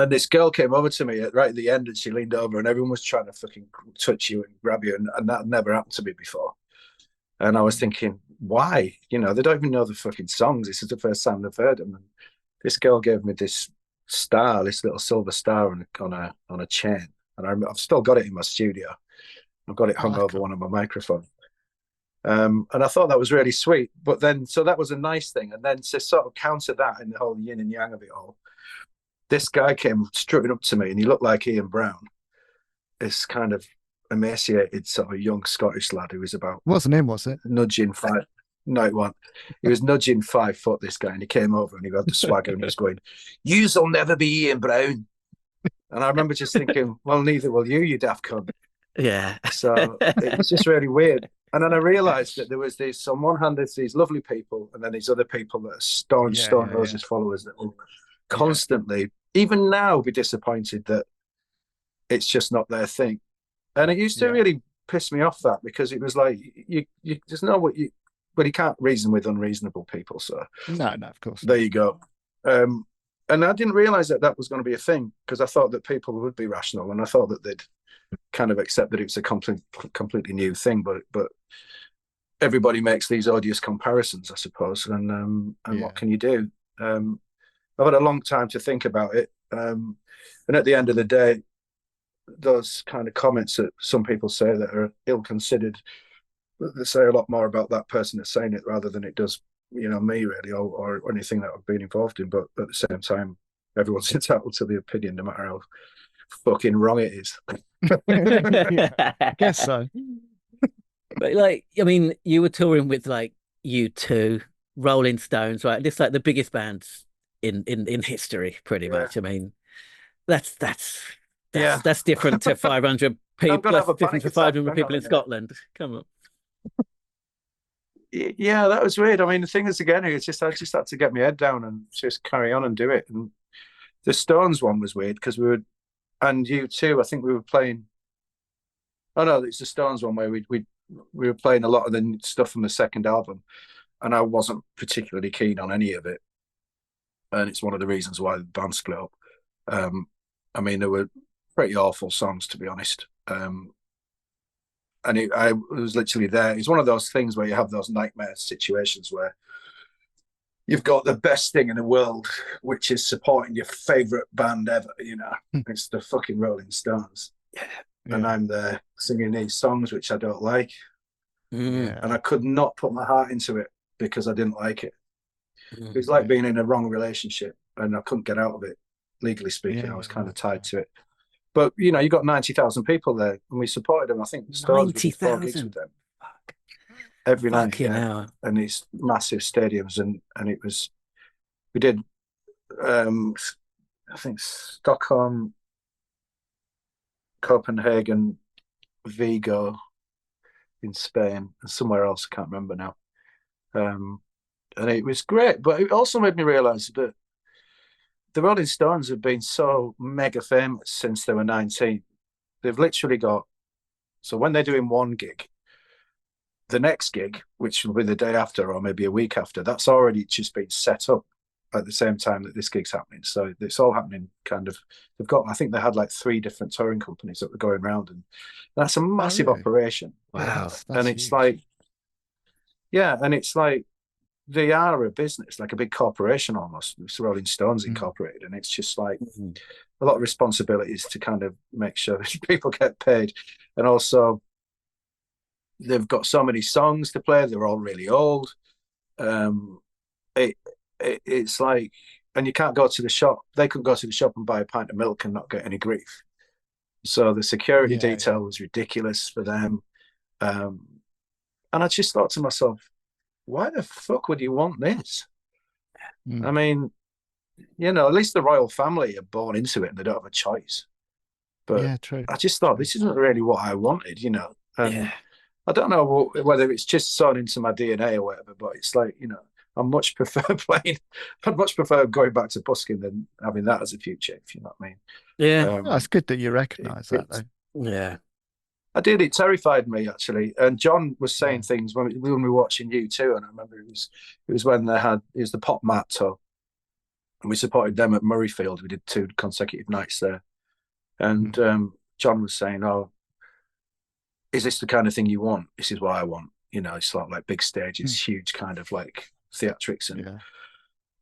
And this girl came over to me right at the end, and she leaned over, and everyone was trying to fucking touch you and grab you, and that never happened to me before. And I was thinking, why? You know, they don't even know the fucking songs. This is the first time they've heard them. And this girl gave me this star, this little silver star on a chain, and I've still got it in my studio. I've got it hung over one of my microphones. And I thought that was really sweet. But then, so that was a nice thing. And then to sort of counter that in the whole yin and yang of it all, this guy came strutting up to me, and he looked like Ian Brown, this kind of emaciated sort of young Scottish lad who was about... Wasn't him, was it? Nudging 5... No, it wasn't. He was nudging 5 foot, this guy, and he came over and he got the swagger and he was going, "You'll never be Ian Brown." And I remember just thinking, well, neither will you daft cunt. Yeah. So it was just really weird. And then I realised that there was this, on one hand, there's these lovely people, and then these other people that are Stone Roses followers that will constantly, even now, be disappointed that it's just not their thing. And it used to really piss me off, that, because it was like, you just know what you, but you can't reason with unreasonable people. So no, of course. There you go. And I didn't realise that was going to be a thing, because I thought that people would be rational, and I thought that they'd kind of accept that it's a completely new thing. But everybody makes these odious comparisons, I suppose. And what can you do? I've had a long time to think about it. And at the end of the day, those kind of comments that some people say that are ill-considered, they say a lot more about that person that's saying it rather than it does, me really, or anything that I've been involved in. But at the same time, everyone's entitled to the opinion, no matter how fucking wrong it is. I guess so. But like, I mean, you were touring with like U2, Rolling Stones, right? Just like the biggest bands in history, pretty much. I mean, that's different to 500 people. That's different to 500 people in Scotland. Come on. Yeah, that was weird. I mean, the thing is, again, I just had to get my head down and just carry on and do it. And the Stones one was weird because and U2, I think we were playing. Oh no, it's the Stones one where we were playing a lot of the stuff from the second album, and I wasn't particularly keen on any of it. And it's one of the reasons why the band split up. I mean, there were pretty awful songs, to be honest. And I was literally there. It's one of those things where you have those nightmare situations where you've got the best thing in the world, which is supporting your favourite band ever, It's the fucking Rolling Stones. Yeah. And I'm there singing these songs, which I don't like. Yeah. And I could not put my heart into it because I didn't like it. It was like being in a wrong relationship, and I couldn't get out of it. Legally speaking, I was kind of tied to it. But you got 90,000 people there, and we supported them. I think the Stones did 4 gigs with them every night, and these massive stadiums, and it was. We did I think Stockholm, Copenhagen, Vigo in Spain, and somewhere else I can't remember now. And it was great, but it also made me realise that the Rolling Stones have been so mega famous since they were 19. They've literally got, so when they're doing one gig, the next gig, which will be the day after or maybe a week after, that's already just been set up at the same time that this gig's happening. So it's all happening kind of, they've got, I think they had like 3 different touring companies that were going around, and that's a massive operation. Wow. That's and it's huge. like, yeah, and it's like, they are a business, like a big corporation almost. It's Rolling Stones Incorporated, and it's just like a lot of responsibilities to kind of make sure that people get paid. And also, they've got so many songs to play. They're all really old. It's like, and you can't go to the shop. They couldn't go to the shop and buy a pint of milk and not get any grief. So the security detail was ridiculous for them. And I just thought to myself, why the fuck would you want this? I mean, you know, at least the royal family are born into it and they don't have a choice. But yeah, true. I just thought this isn't really what I wanted, you know. And I don't know whether it's just sewn into my DNA or whatever, but it's like, you know, I much prefer I'd much prefer going back to busking than having that as a future, if you know what I mean. Yeah. It's good that you recognise that, though. Yeah. I did. It terrified me, actually. And John was saying things when we were watching U2, and I remember it was when it was the Pop Mat tour, and we supported them at Murrayfield. We did 2 consecutive nights there, and John was saying, "Oh, is this the kind of thing you want? This is what I want." You know, it's sort of like big stages, huge kind of like theatrics, and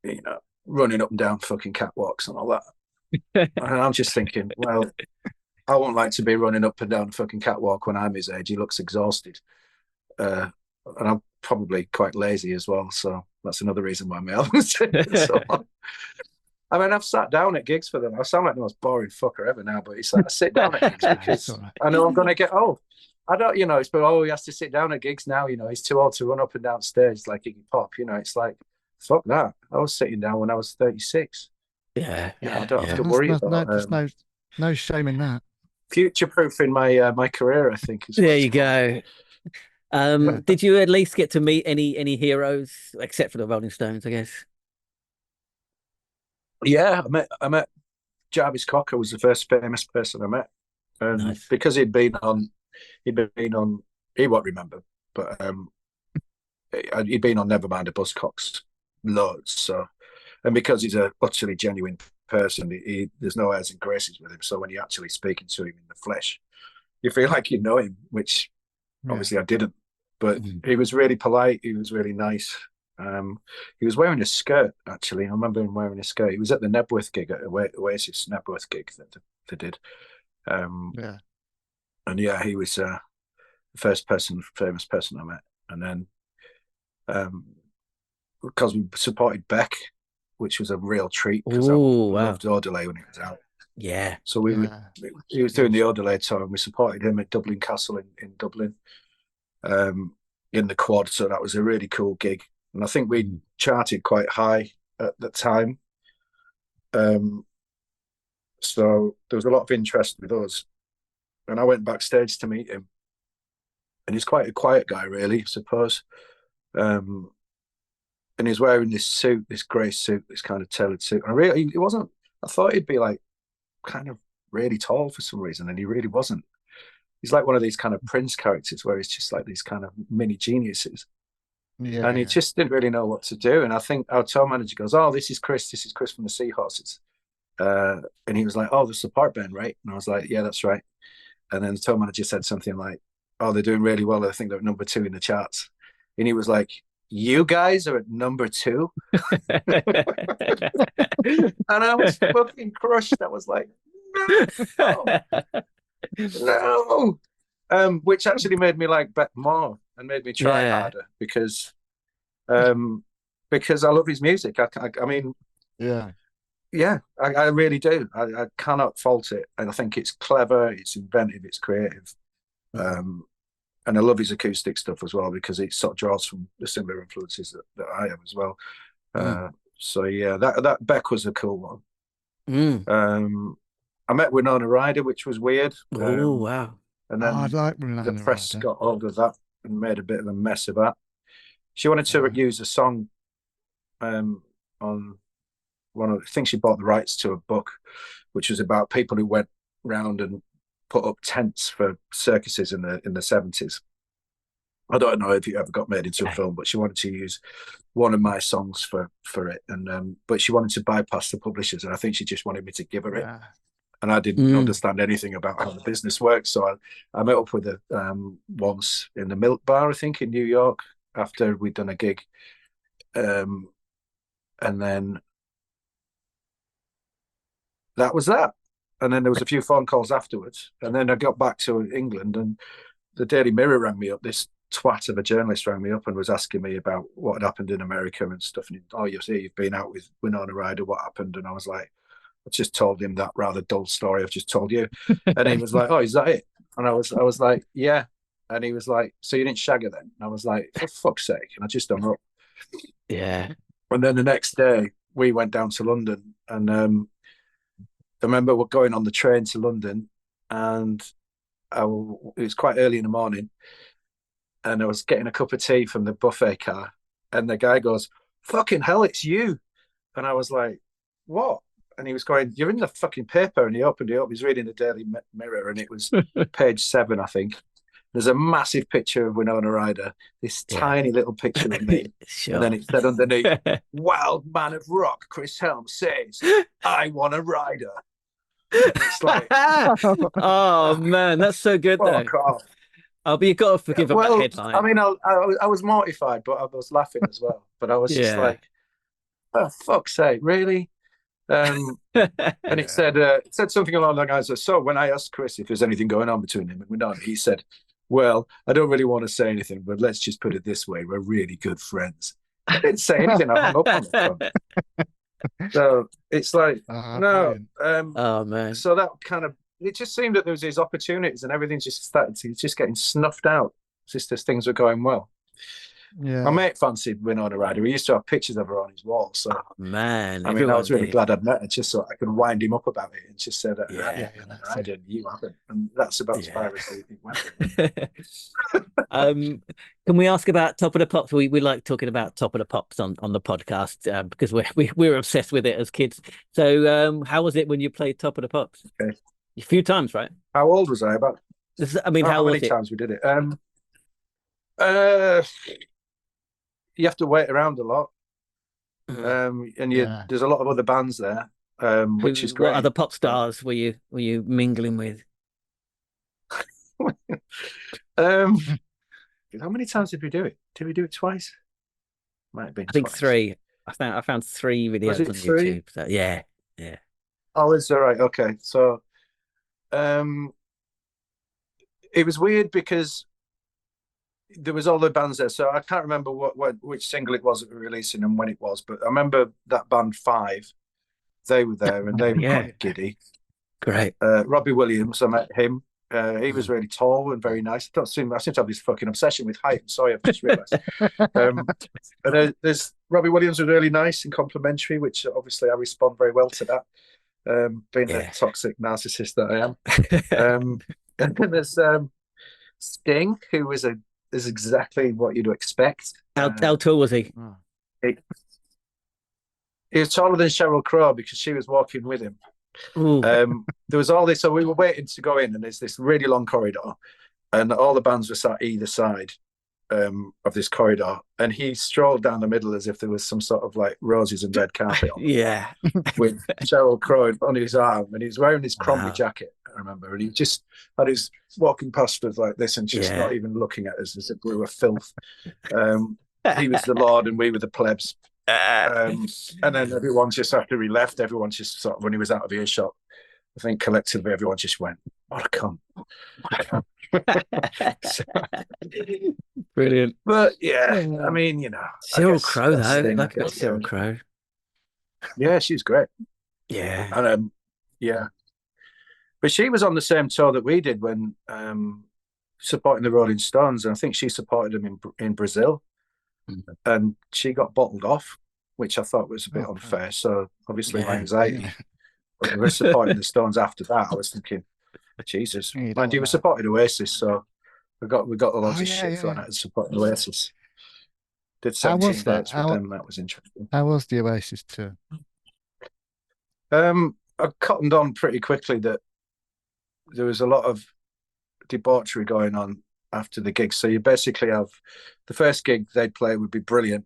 you know, running up and down fucking catwalks and all that. And I'm just thinking, well, I won't like to be running up and down a fucking catwalk when I'm his age. He looks exhausted. And I'm probably quite lazy as well. So that's another reason why my album's taken so long. I mean, I've sat down at gigs for them. I sound like the most boring fucker ever now, but it's like I sit down at gigs because I know I'm going to get old. I don't, you know, it's, but he has to sit down at gigs now. You know, he's too old to run up and down stage like Iggy Pop. You know, it's like, fuck that. I was sitting down when I was 36. Yeah. You know, I don't have to worry about there's no shame in that. Future-proofing my career, I think. There you go. Did you at least get to meet any heroes, except for the Rolling Stones, I guess? Yeah, I met Jarvis Cocker was the first famous person I met, and because he won't remember, but he'd been on Nevermind the Buzzcocks loads. So, and because he's a utterly genuine person, there's no airs and graces with him. So when you're actually speaking to him in the flesh, you feel like you know him, which obviously I didn't. But he was really polite. He was really nice. He was wearing a skirt, actually. I remember him wearing a skirt. He was at the Nebworth gig, at Oasis Nebworth gig that they did. And yeah, he was the first famous person I met. And then because we supported Beck, which was a real treat because I loved Odelay when he was out. Yeah. So he was doing the Odelay tour, and we supported him at Dublin Castle in Dublin, in the quad. So that was a really cool gig. And I think we charted quite high at the time. So there was a lot of interest with us. And I went backstage to meet him. And he's quite a quiet guy, really, I suppose. And he's wearing this suit, this grey suit, this kind of tailored suit. And I thought he'd be like kind of really tall for some reason, and he really wasn't. He's like one of these kind of Prince characters where he's just like these kind of mini geniuses. And he just didn't really know what to do. And I think our tour manager goes, "Oh, this is Chris from the Seahorses." And he was like, "Oh, the support band, right?" And I was like, "Yeah, that's right." And then the tour manager said something like, "Oh, they're doing really well. I think they're number 2 in the charts." And he was like, "You guys are at number 2?" And I was fucking crushed. I was like, no. Which actually made me like Beck more and made me try harder because I love his music. I mean, I really do. I cannot fault it. And I think it's clever, it's inventive, it's creative. And I love his acoustic stuff as well because it sort of draws from the similar influences that I have as well. So yeah, that Beck was a cool one. Mm. I met Winona Ryder, which was weird. Oh wow! And then I'd like Winona the press Ryder. got hold of that and made a bit of a mess of that. She wanted to use a song on one of, I think she bought the rights to a book, which was about people who went round and put up tents for circuses in the 70s. I don't know if it ever got made into a film, but she wanted to use one of my songs for it, and but she wanted to bypass the publishers, and I think she just wanted me to give her it. And I didn't understand anything about how the business works, so I met up with her once in the Milk Bar, I think, in New York, after we'd done a gig, and then that was that. And then there was a few phone calls afterwards, and then I got back to England, and the Daily Mirror rang me up. This twat of a journalist rang me up and was asking me about what had happened in America and stuff. And oh, you see, you've been out with Winona Ryder. What happened? And I was like, I just told him that rather dull story I've just told you. And he was like, oh, is that it? And I was like, yeah. And he was like, so you didn't shag her then? And I was like, for fuck's sake. And I just hung up. Yeah. And then the next day we went down to London, and I remember we're going on the train to London, and it was quite early in the morning, and I was getting a cup of tea from the buffet car, and the guy goes, fucking hell, it's you. And I was like, what? And he was going, you're in the fucking paper. And he opened it up. He's reading the Daily Mirror, and it was page 7, I think. There's a massive picture of Winona Ryder, this tiny little picture of me. Sure. And then it said underneath, wild man of rock, Chris Helme says, I want a rider. It's like, oh man, that's so good though. But you've got to forgive him that headline. I mean, I was mortified, but I was laughing as well. But I was just like, oh, fuck's sake, really? And it said something along the lines of, so when I asked Chris if there's anything going on between him and Winona, he said, well, I don't really want to say anything, but let's just put it this way, we're really good friends. I didn't say anything. I hung up on the phone. So it's like, no. Oh man. So that kind of, it just seemed that there was these opportunities, and everything just started to just getting snuffed out just as things were going well. Yeah. My mate fancied Winona Ryder. We used to have pictures of her on his wall. So man, I mean, I was really glad I'd met her, just so I could wind him up about it and just said, I didn't, you haven't. And that's about as far as it went. Can we ask about Top of the Pops? We like talking about Top of the Pops on the podcast because we're obsessed with it as kids. So how was it when you played Top of the Pops? Okay. A few times, right? How old was I? About? I mean, how many times we did it? You have to wait around a lot, and there's a lot of other bands there, which is great. What other pop stars were you mingling with? How many times did we do it? Did we do it twice? Might have been. I think 3. I found 3 videos on 3? YouTube. So, yeah. Oh, is that right? Okay, so it was weird because there was all the bands there, so I can't remember which single it was that we were releasing and when it was, but I remember that band 5, they were there and they were quite giddy. Great. Robbie Williams, I met him. He was really tall and very nice. I seem to have this fucking obsession with height. I'm sorry, I've just realised. And there's Robbie Williams was really nice and complimentary, which obviously I respond very well to that, being the toxic narcissist that I am. And then there's Sting, who is exactly what you'd expect. How tall was he? He was taller than Cheryl Crow because she was walking with him. There was all this, so we were waiting to go in, and there's this really long corridor, and all the bands were sat either side of this corridor, and he strolled down the middle as if there was some sort of like roses and red carpet on with Cheryl Crow on his arm, and he was wearing this Cromley jacket, I remember, and he just had his walking past us like this and just not even looking at us as if we were filth. He was the Lord and we were the plebs. And then everyone just, after he left, everyone just sort of, when he was out of earshot, I think collectively everyone just went, what a cunt. Brilliant. But I mean, Cheryl Crow though, like a Cheryl Crow. Yeah, she's great. Yeah. And but she was on the same tour that we did when supporting the Rolling Stones, and I think she supported them in Brazil, and she got bottled off which I thought was a bit unfair. So obviously my anxiety. Yeah. When we were supporting the Stones after that, I was thinking, Jesus. Mind you, we supported Oasis, so we got loads of shit thrown at us supporting Oasis. Did 17 dates with them. That was interesting. How was the Oasis tour? I cottoned on pretty quickly that there was a lot of debauchery going on after the gig. So you basically have the first gig they'd play would be brilliant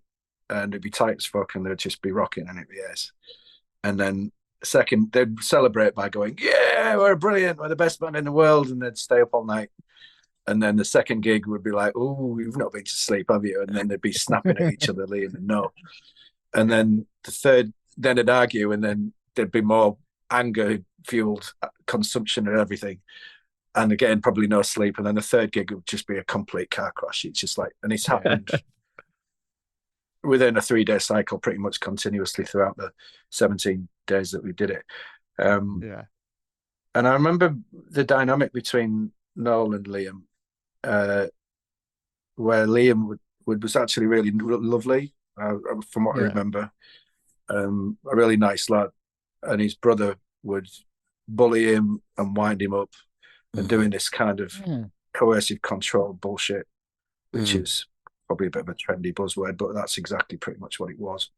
and it'd be tight as fuck and they'd just be rocking and it'd be yes. And then second, they'd celebrate by going, yeah, we're brilliant, we're the best band in the world, and they'd stay up all night. And then the second gig would be like, oh, you've not been to sleep, have you? And then they'd be snapping at each other, Liam and no. And then the third, then they'd argue, and then there'd be more anger-fueled consumption and everything. And again, probably no sleep. And then the third gig would just be a complete car crash. It's just like, and it's happened within a 3-day cycle pretty much continuously throughout the 17 days that we did it. And I remember the dynamic between Noel and Liam, where Liam was actually really lovely, from what I remember. A really nice lad. And his brother would bully him and wind him up and doing this kind of coercive control bullshit, which is probably a bit of a trendy buzzword, but that's exactly pretty much what it was.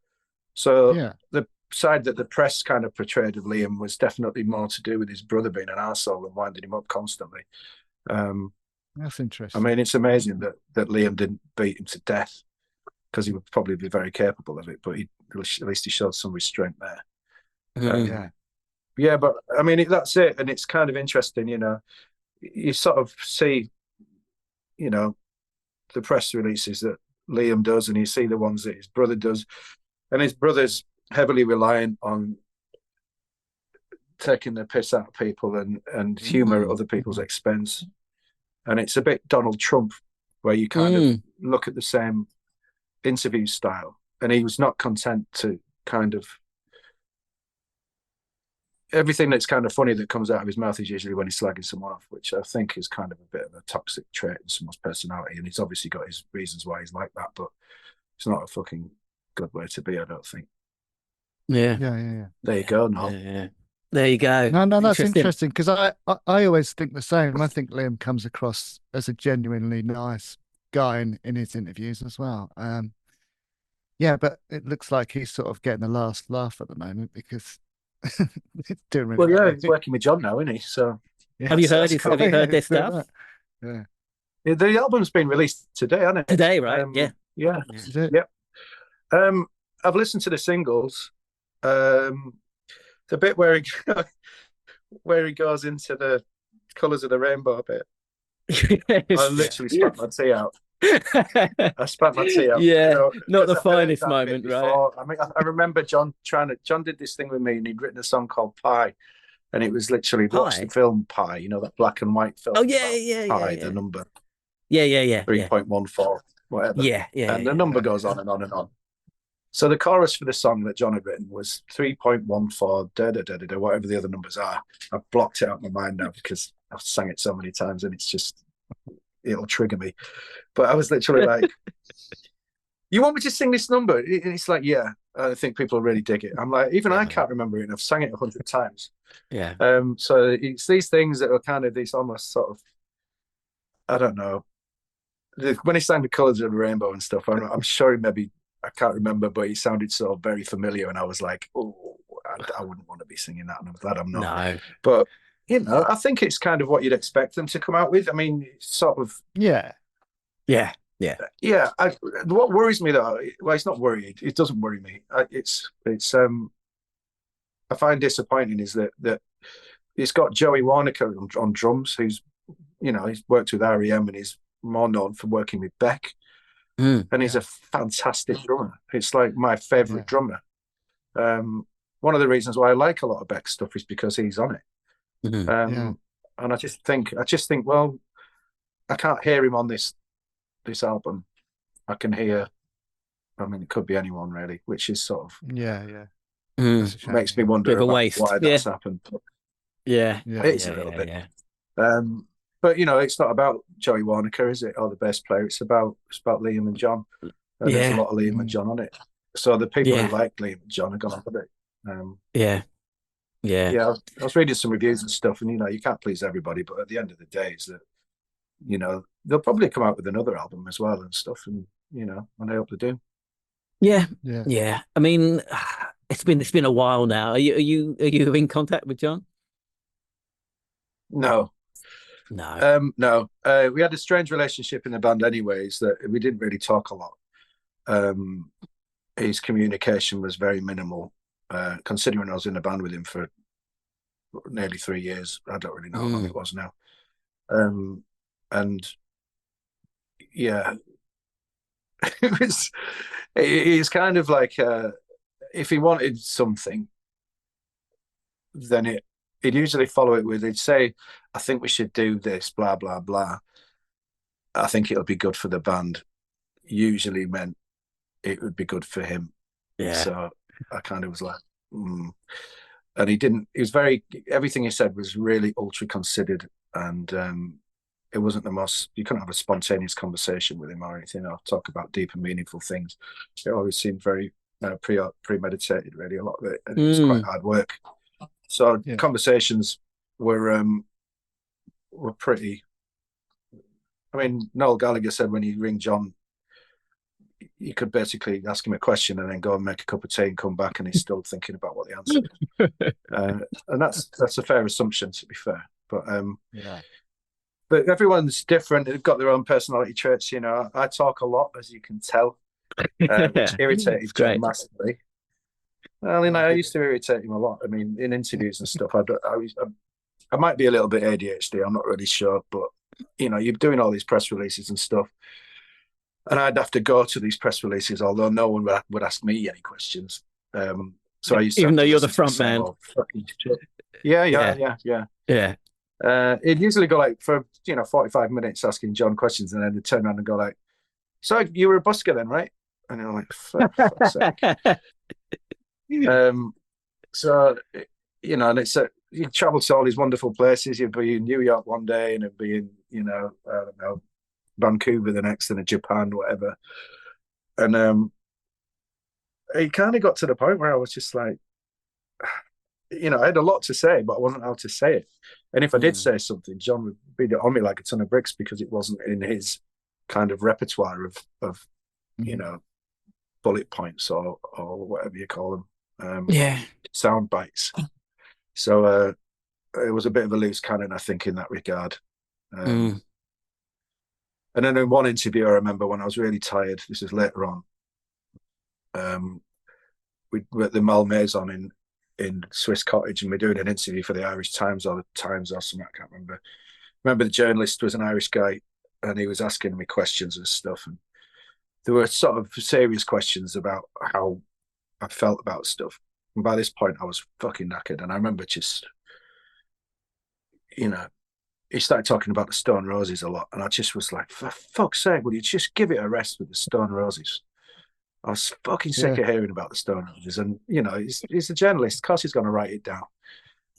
So the side that the press kind of portrayed of Liam was definitely more to do with his brother being an arsehole and winding him up constantly. That's interesting. I mean, it's amazing that Liam didn't beat him to death, because he would probably be very capable of it, but at least he showed some restraint there. Yeah, but I mean, that's it. And it's kind of interesting, you know, you sort of see, you know, the press releases that Liam does, and you see the ones that his brother does. And his brother's heavily reliant on taking the piss out of people and humour at other people's expense. And it's a bit Donald Trump, where you kind of look at the same interview style. And he was not content to kind of, everything that's kind of funny that comes out of his mouth is usually when he's slagging someone off, which I think is kind of a bit of a toxic trait in someone's personality. And he's obviously got his reasons why he's like that, but it's not a fucking good way to be, I don't think. Yeah. There you go, Noel. Yeah. There you go. No, that's interesting, because I always think the same. I think Liam comes across as a genuinely nice guy in his interviews as well. Yeah, but it looks like he's sort of getting the last laugh at the moment, because it's doing really well. Yeah, he's working with John now, isn't he? So have you heard their stuff? Yeah. The album's been released today, hasn't it? Today, right? Yeah. I've listened to the singles. The bit where he goes into the colours of the rainbow bit. I literally spat my tea out. I spat my tea out. Yeah, you know, not the finest moment, right? I mean, I remember John did this thing with me, and he'd written a song called Pie, and it was literally watch the film Pie, you know, that black and white film. Oh yeah, Pie, the number. Yeah. 3.14, whatever. Yeah. And the number goes on and on and on. So the chorus for the song that John had written was 3.14, da, whatever the other numbers are. I've blocked it out of my mind now because I've sang it so many times, and it's just, it'll trigger me. But I was literally like, you want me to sing this number? And it's like, yeah, I think people really dig it. I'm like, even I can't remember it, and I've sang it 100 times. Yeah. So it's these things that are kind of these almost sort of, I don't know. When he sang the colours of the rainbow and stuff, I'm sure maybe, I can't remember, but he sounded so very familiar, and I was like, oh, I wouldn't want to be singing that, and I'm glad I'm not. No. But, you know, I think it's kind of what you'd expect them to come out with. I mean, it's sort of... Yeah. What worries me, though, well, it's not worried. It doesn't worry me. I find disappointing is that it's got Joey Warnaker on drums, who's, you know, he's worked with REM, and he's more known for working with Beck. And he's a fantastic drummer. It's like my favourite drummer. One of the reasons why I like a lot of Beck's stuff is because he's on it. And I just think, well, I can't hear him on this album. I can hear, I mean, it could be anyone really, which is sort of makes me wonder about why that's happened. It's a little bit. But you know, it's not about Joey Warnaker, is it, or the bass player? It's about Liam and John. There's a lot of Liam and John on it. So the people who like Liam and John are gone off with it. Yeah. I was reading some reviews and stuff, and you can't please everybody, but at the end of the day, is that they'll probably come out with another album as well and stuff, and and I hope they do. Yeah. I mean, it's been a while now. Are you in contact with John? No. No. We had a strange relationship in the band, anyways. That we didn't really talk a lot. His communication was very minimal. Considering I was in the band with him for nearly 3 years, I don't really know how long it was now. And yeah, it's kind of like if he wanted something, then he'd usually follow it with, he'd say, I think we should do this, blah, blah, blah. I think it'll be good for the band. Usually meant it would be good for him. Yeah. So I kind of was like, And everything he said was really ultra considered, and it wasn't the most, you couldn't have a spontaneous conversation with him or anything, or talk about deep and meaningful things. It always seemed very premeditated, really, a lot of it, and it was quite hard work. So conversations were pretty, I mean, Noel Gallagher said when he ring John, you could basically ask him a question and then go and make a cup of tea and come back and he's still thinking about what the answer is. And that's a fair assumption, to be fair. But but everyone's different. They've got their own personality traits. I talk a lot, as you can tell, which irritated John massively. Well, I used to irritate him a lot. I mean, in interviews and stuff, I might be a little bit ADHD. I'm not really sure, but you're doing all these press releases and stuff. And I'd have to go to these press releases, although no one would ask me any questions. So I used to, even though you're the front man. Yeah. It'd usually go like for 45 minutes asking John questions, and then they'd turn around and go like, "So you were a busker then, right?" And I'm like, "For fuck's sake." So and it's you travel to all these wonderful places. You'd be in New York one day, and it'd be in I don't know, Vancouver the next, and in Japan, whatever. And it kind of got to the point where I was just like, I had a lot to say, but I wasn't allowed to say it. And if I did say something, John would beat it on me like a ton of bricks, because it wasn't in his kind of repertoire of bullet points or whatever you call them, sound bites. So it was a bit of a loose cannon, I think, in that regard. And then in one interview, I remember when I was really tired, this is later on, we were at the Malmaison in Swiss Cottage, and we're doing an interview for the Irish Times or the Times or something, I can't remember. Remember the journalist was an Irish guy, and he was asking me questions and stuff. And there were sort of serious questions about how I felt about stuff. And by this point, I was fucking knackered. And I remember just, he started talking about the Stone Roses a lot, and I just was like, for fuck's sake, will you just give it a rest with the Stone Roses? I was fucking sick of hearing about the Stone Roses. And, he's a journalist. Of course he's going to write it down.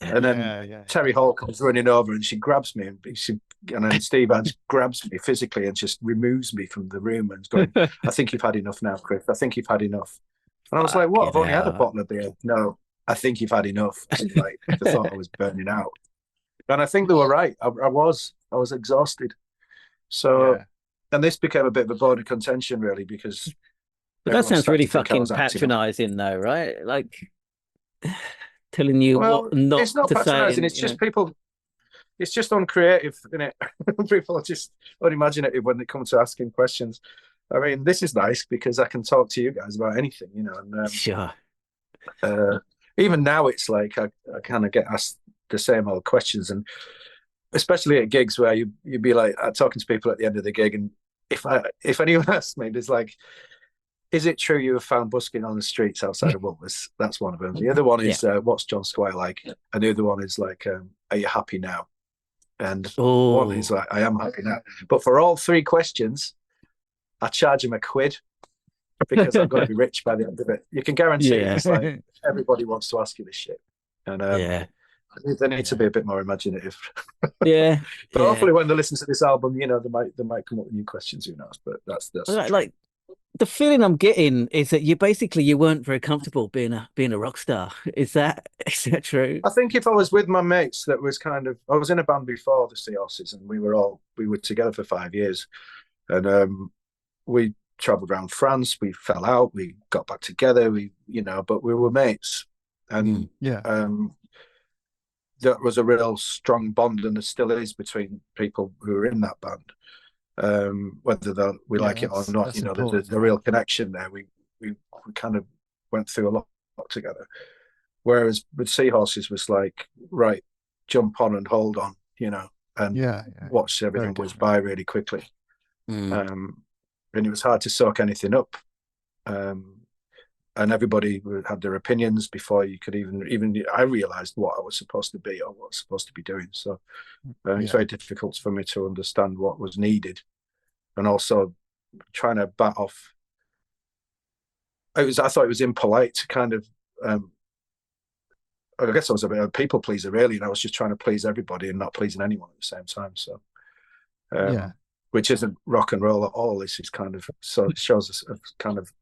And then Terry Hall comes running over, and she grabs me, and then Steve Adds grabs me physically and just removes me from the room and is going, I think you've had enough now, Chris. I think you've had enough. And I was like, what? I've only had a bottle of beer. No, I think you've had enough. Like, I thought I was burning out. And I think they were right. I was exhausted. So, and this became a bit of a bone of contention, really, because. But that sounds really fucking patronising, though, right? Like telling you what not it's not to patronising. say. It's just people. It's just uncreative, isn't it? People are just unimaginative when they come to asking questions. I mean, this is nice because I can talk to you guys about anything, And, sure. Even now, it's like I kind of get asked the same old questions, and especially at gigs where you'd be like talking to people at the end of the gig, and if anyone asks me, there's like, is it true you have found busking on the streets outside of Woolworths? That's one of them. The other one is what's John Squire like, and the other one is like, are you happy now? And one is like, I am happy now. But for all three questions, I charge him £1 because I'm going to be rich by the end of it. You can guarantee it's like everybody wants to ask you this shit, and they need to be a bit more imaginative. But hopefully when they listen to this album, they might come up with new questions. Who knows? But that's like the feeling I'm getting is that you weren't very comfortable being a rock star. Is that true? I think if I was with my mates, that was kind of, I was in a band before the Seahorses, and we were together for 5 years, and we travelled around France. We fell out, we got back together, but we were mates, and that was a real strong bond, and there still is between people who are in that band. Whether we like it or not, there's a real connection there. We kind of went through a lot together. Whereas with Seahorses was like, right, jump on and hold on, and watch everything whiz by really quickly. And it was hard to soak anything up. And everybody had their opinions before you could even I realized what I was supposed to be or what I was supposed to be doing. So it's very difficult for me to understand what was needed, and also trying to bat off. I thought it was impolite to kind of, I guess I was a bit of a people pleaser really, and I was just trying to please everybody and not pleasing anyone at the same time. So, which isn't rock and roll at all. This is kind of, so it shows us kind of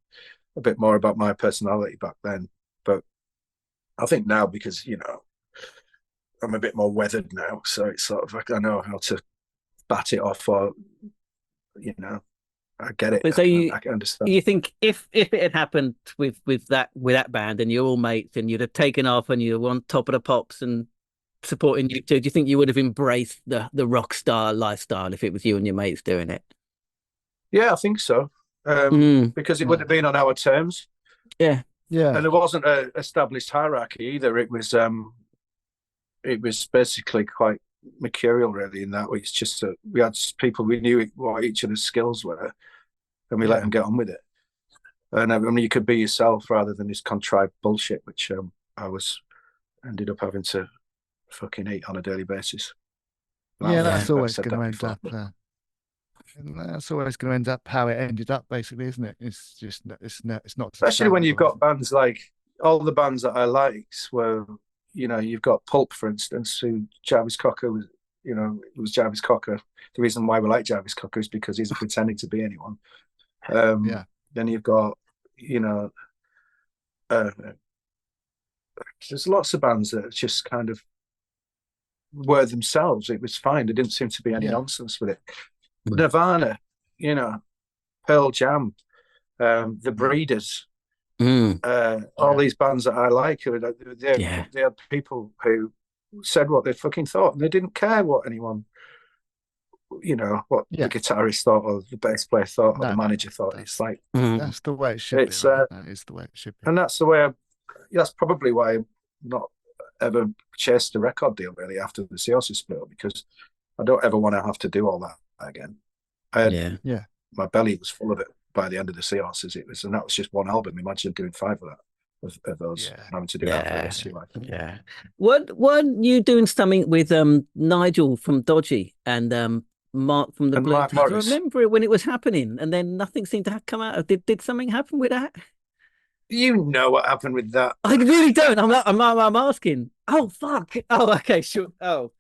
a bit more about my personality back then. But I think now, because I'm a bit more weathered now, so it's sort of like I know how to bat it off, or I get it. But so I can understand. You think if it had happened with that band and you're all mates and you'd have taken off and you were on top of the pops and supporting you too, do you think you would have embraced the rock star lifestyle if it was you and your mates doing it? Yeah, I think so. Because it would have been on our terms. Yeah. And there wasn't an established hierarchy either. It was basically quite mercurial, really, in that it's just we had people, we knew what each other's skills were, and we let them get on with it. And I mean, you could be yourself rather than this contrived bullshit, which I ended up having to fucking eat on a daily basis. That's always going to end up. That's always going to end up how it ended up, basically, isn't it? It's just it's not. Especially when you've got bands like all the bands that I liked were, you've got Pulp, for instance, who Jarvis Cocker was. It was Jarvis Cocker. The reason why we like Jarvis Cocker is because he's pretending to be anyone. Then you've got, there's lots of bands that just kind of were themselves. It was fine. There didn't seem to be any nonsense with it. Nirvana, Pearl Jam, The Breeders, all these bands that I like, they had people who said what they fucking thought, and they didn't care what anyone, what the guitarist thought or the bass player thought or the manager thought. It's like that's the way it should be. Right? That is the way it should be, and that's the way. That's probably why I'm not ever chased a record deal really after the Seahorses split up, because I don't ever want to have to do all that again. My belly was full of it by the end of the Seahorses. And that was just one album. Imagine doing 5 of those, and having to do that for the rest of your life. Yeah. Weren't you doing something with Nigel from Dodgy and Mark from the Blue? I remember it when it was happening, and then nothing seemed to come out. Did something happen with that? You know what happened with that? I really don't. I'm asking. Oh fuck. Oh okay. Sure. Oh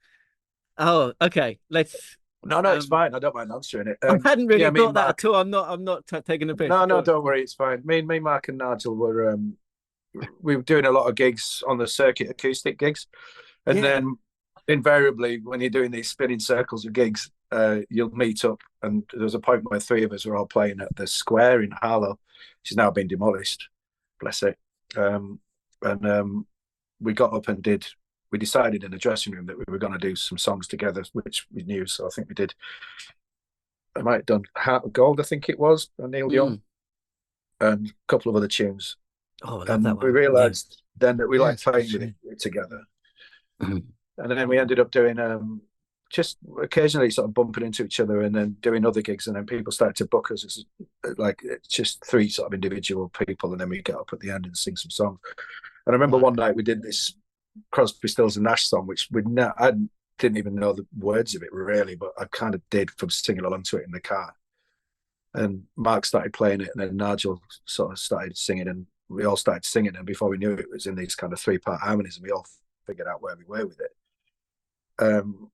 okay. Let's. No, it's fine. I don't mind answering it. I hadn't really thought that at all. I'm not taking a piss. No, don't worry. It's fine. Me, Mark, and Nigel were we were doing a lot of gigs on the circuit, acoustic gigs, and then invariably when you're doing these spinning circles of gigs, you'll meet up, and there was a point where 3 of us were all playing at the Square in Harlow, which has now been demolished. Bless it. And we got up and we decided in the dressing room that we were going to do some songs together, which we knew. So I think we did. I might have done Heart of Gold, I think it was, by Neil Young, and a couple of other tunes. Oh, I love and that one. We realised then that we liked playing with it together. And then we ended up doing just occasionally sort of bumping into each other, and then doing other gigs, and then people started to book us as like just 3 sort of individual people, and then we get up at the end and sing some songs. And I remember one night we did this Crosby, Stills and Nash song, which I didn't even know the words of it really, but I kind of did from singing along to it in the car. And Mark started playing it, and then Nigel sort of started singing, and we all started singing, and before we knew it, it was in these kind of 3-part harmonies, and we all figured out where we were with it,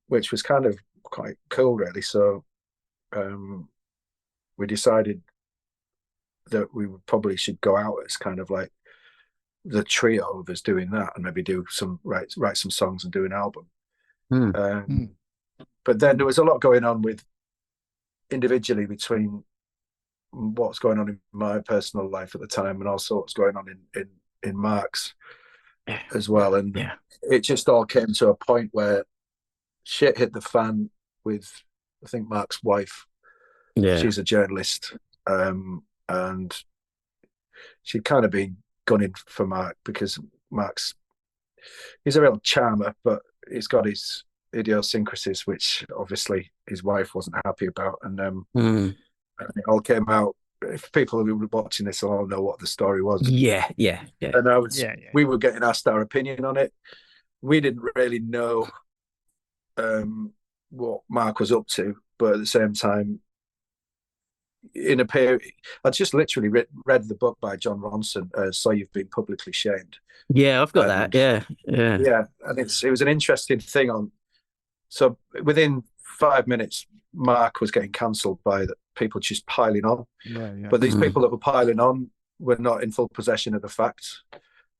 which was kind of quite cool really. So we decided that we probably should go out as kind of like the trio of us doing that, and maybe do some write some songs and do an album. But then there was a lot going on with individually between what's going on in my personal life at the time and also what's going on in Mark's as well. And it just all came to a point where shit hit the fan with, I think, Mark's wife. She's a journalist, and she'd kind of been gunning for Mark because he's a real charmer, but he's got his idiosyncrasies, which obviously his wife wasn't happy about. And it all came out. If people who were watching this all know what the story was. And we were getting asked our opinion on it. We didn't really know what Mark was up to, but at the same time, in a period, I just literally read the book by John Ronson, So You've Been Publicly Shamed. Yeah, I've got that. Yeah. And it was an interesting thing so within 5 minutes, Mark was getting cancelled by the people just piling on. But these people that were piling on were not in full possession of the facts.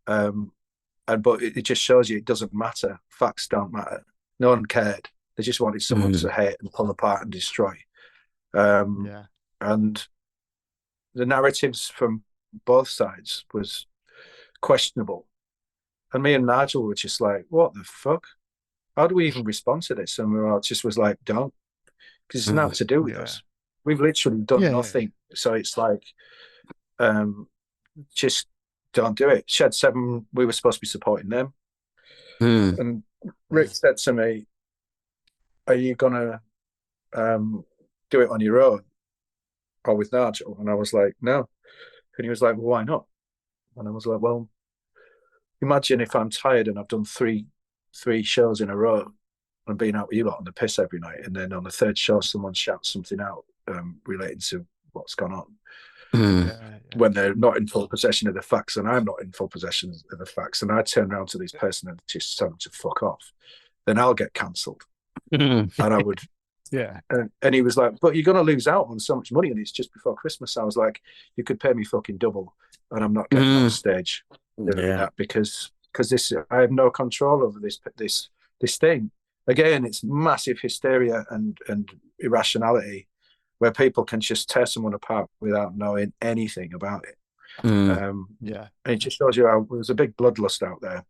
But it just shows you it doesn't matter. Facts don't matter. No one cared. They just wanted someone to hate and pull apart and destroy. And the narratives from both sides was questionable. And me and Nigel were just like, what the fuck? How do we even respond to this? And we all just was like, don't. Because it's nothing to do with us. We've literally done nothing. So it's like, just don't do it. Shed 7, we were supposed to be supporting them. And Rick said to me, are you going to do it on your own or with Nigel? And I was like, no. And he was like, well, why not? And I was like, well, imagine if I'm tired and I've done three shows in a row and been out with you lot on the piss every night, and then on the third show someone shouts something out relating to what's gone on when they're not in full possession of the facts, and I'm not in full possession of the facts, and I turn around to this person and just tell them to fuck off, then I'll get cancelled. And I would and he was like, but you're going to lose out on so much money, and it's just before Christmas. I was like, you could pay me fucking double and I'm not getting on stage doing that because this, I have no control over this thing. Again, it's massive hysteria and irrationality where people can just tear someone apart without knowing anything about it. And it just shows you how there's a big bloodlust out there.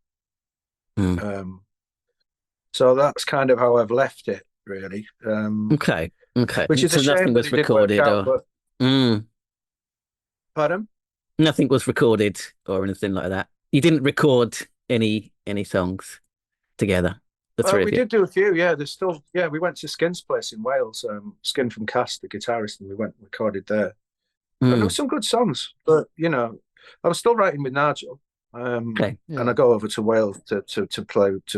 So that's kind of how I've left it, really. Okay. Which is so a shame. Nothing was recorded, Pardon? Nothing was recorded or anything like that. You didn't record any songs together. We did do a few, there's still, we went to Skin's place in Wales, Skin from Cast, the guitarist, and we went and recorded there. And there were some good songs, but, I was still writing with Nigel, and I go over to Wales to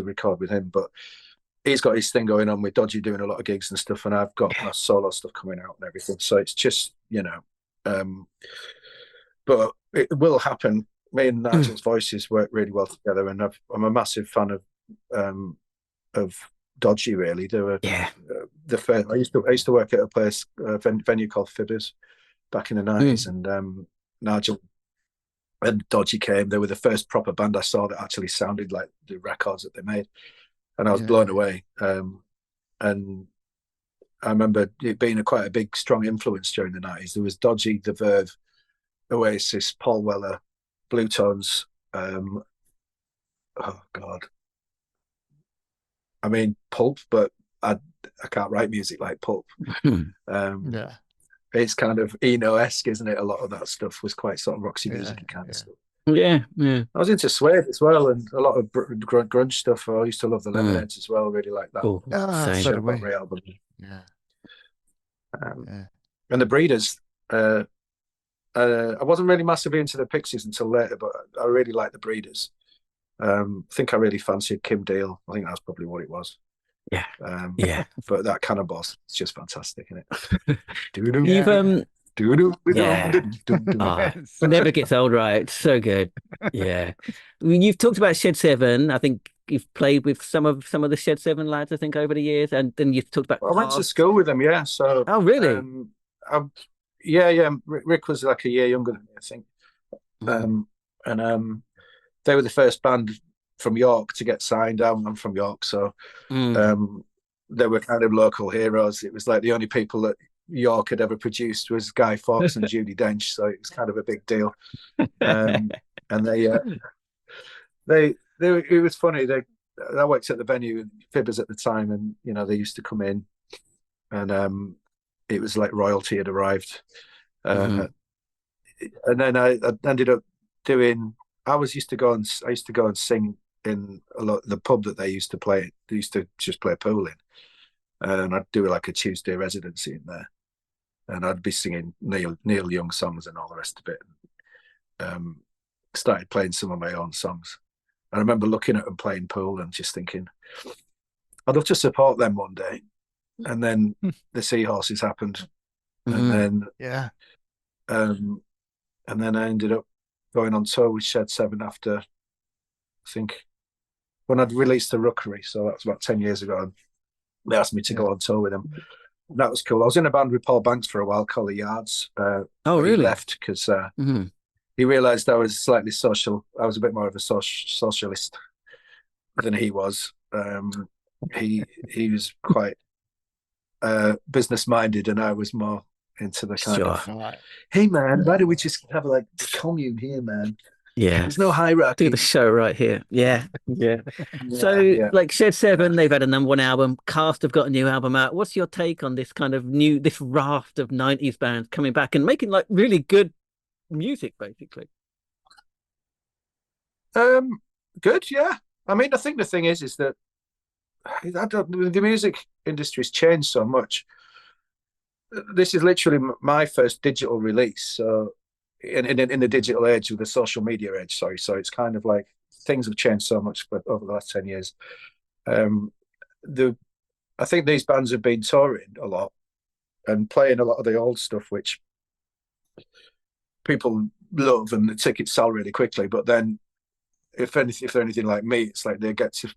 record with him, but he's got his thing going on with Dodgy doing a lot of gigs and stuff, and I've got my solo stuff coming out and everything, so it's just, but it will happen. Me and Nigel's voices work really well together, and I'm a massive fan of Dodgy, really. They were the first. I used to work at a place, venue called Fibbers back in the 90s, and Nigel and Dodgy came. They were the first proper band I saw that actually sounded like the records that they made, and I was blown away. And I remember it being quite a big, strong influence during the 90s. There was Dodgy, The Verve, Oasis, Paul Weller, Blue Tones. Oh God. I mean, Pulp, but I can't write music like Pulp. It's kind of Eno-esque, isn't it? A lot of that stuff was quite sort of Roxy music kind of stuff. I was into Suede as well, and a lot of grunge stuff. I used to love the Lemonheads as well. Really like that. So do we. Album. And the Breeders. I wasn't really massively into the Pixies until later, but I really liked the Breeders. I think I really fancied Kim Deal. I think that's probably what it was. But that kind of boss, it's just fantastic, isn't it? It never gets old, right? It's so good. I mean, you've talked about Shed 7. I think you've played with some of the Shed 7 lads, I think, over the years, and then you've talked about. I went to school with them, So. Oh, really? Yeah. Rick was like a year younger than me, I think. And they were the first band from York to get signed. I'm from York, so they were kind of local heroes. It was like the only people that York had ever produced was Guy Fawkes and Judi Dench, so it was kind of a big deal. And it was funny. I worked at the venue, Fibbers at the time, and they used to come in, and it was like royalty had arrived. And then I ended up doing. I used to go and sing in the pub that they used to play. They used to just play pool in, and I'd do like a Tuesday residency in there, and I'd be singing Neil Young songs and all the rest of it. Started playing some of my own songs. I remember looking at them playing pool and just thinking, I'd love to support them one day. And then the Seahorses happened, and then and then I ended up going on tour with Shed 7 after, I think, when I'd released the Rookery, so that was about 10 years ago, and they asked me to go on tour with them. And that was cool. I was in a band with Paul Banks for a while called The Yards. Oh, really? He left because he realised I was slightly social. I was a bit more of a socialist than he was. He was quite business-minded, and I was more into the kind of, hey, man, why don't we just have like a commune here, man? Yeah. There's no hierarchy. Do the show right here. Yeah. So, like Shed 7, they've had a #1 album. Cast have got a new album out. What's your take on this kind of this raft of 90s bands coming back and making like really good music, basically? Good, yeah. I mean, I think the thing is that the music industry's changed so much. This is literally my first digital release, so in the digital age, with the social media age, sorry. So it's kind of like things have changed so much over the last 10 years. I think these bands have been touring a lot and playing a lot of the old stuff, which people love, and the tickets sell really quickly. But then, if they're anything like me, it's like they get to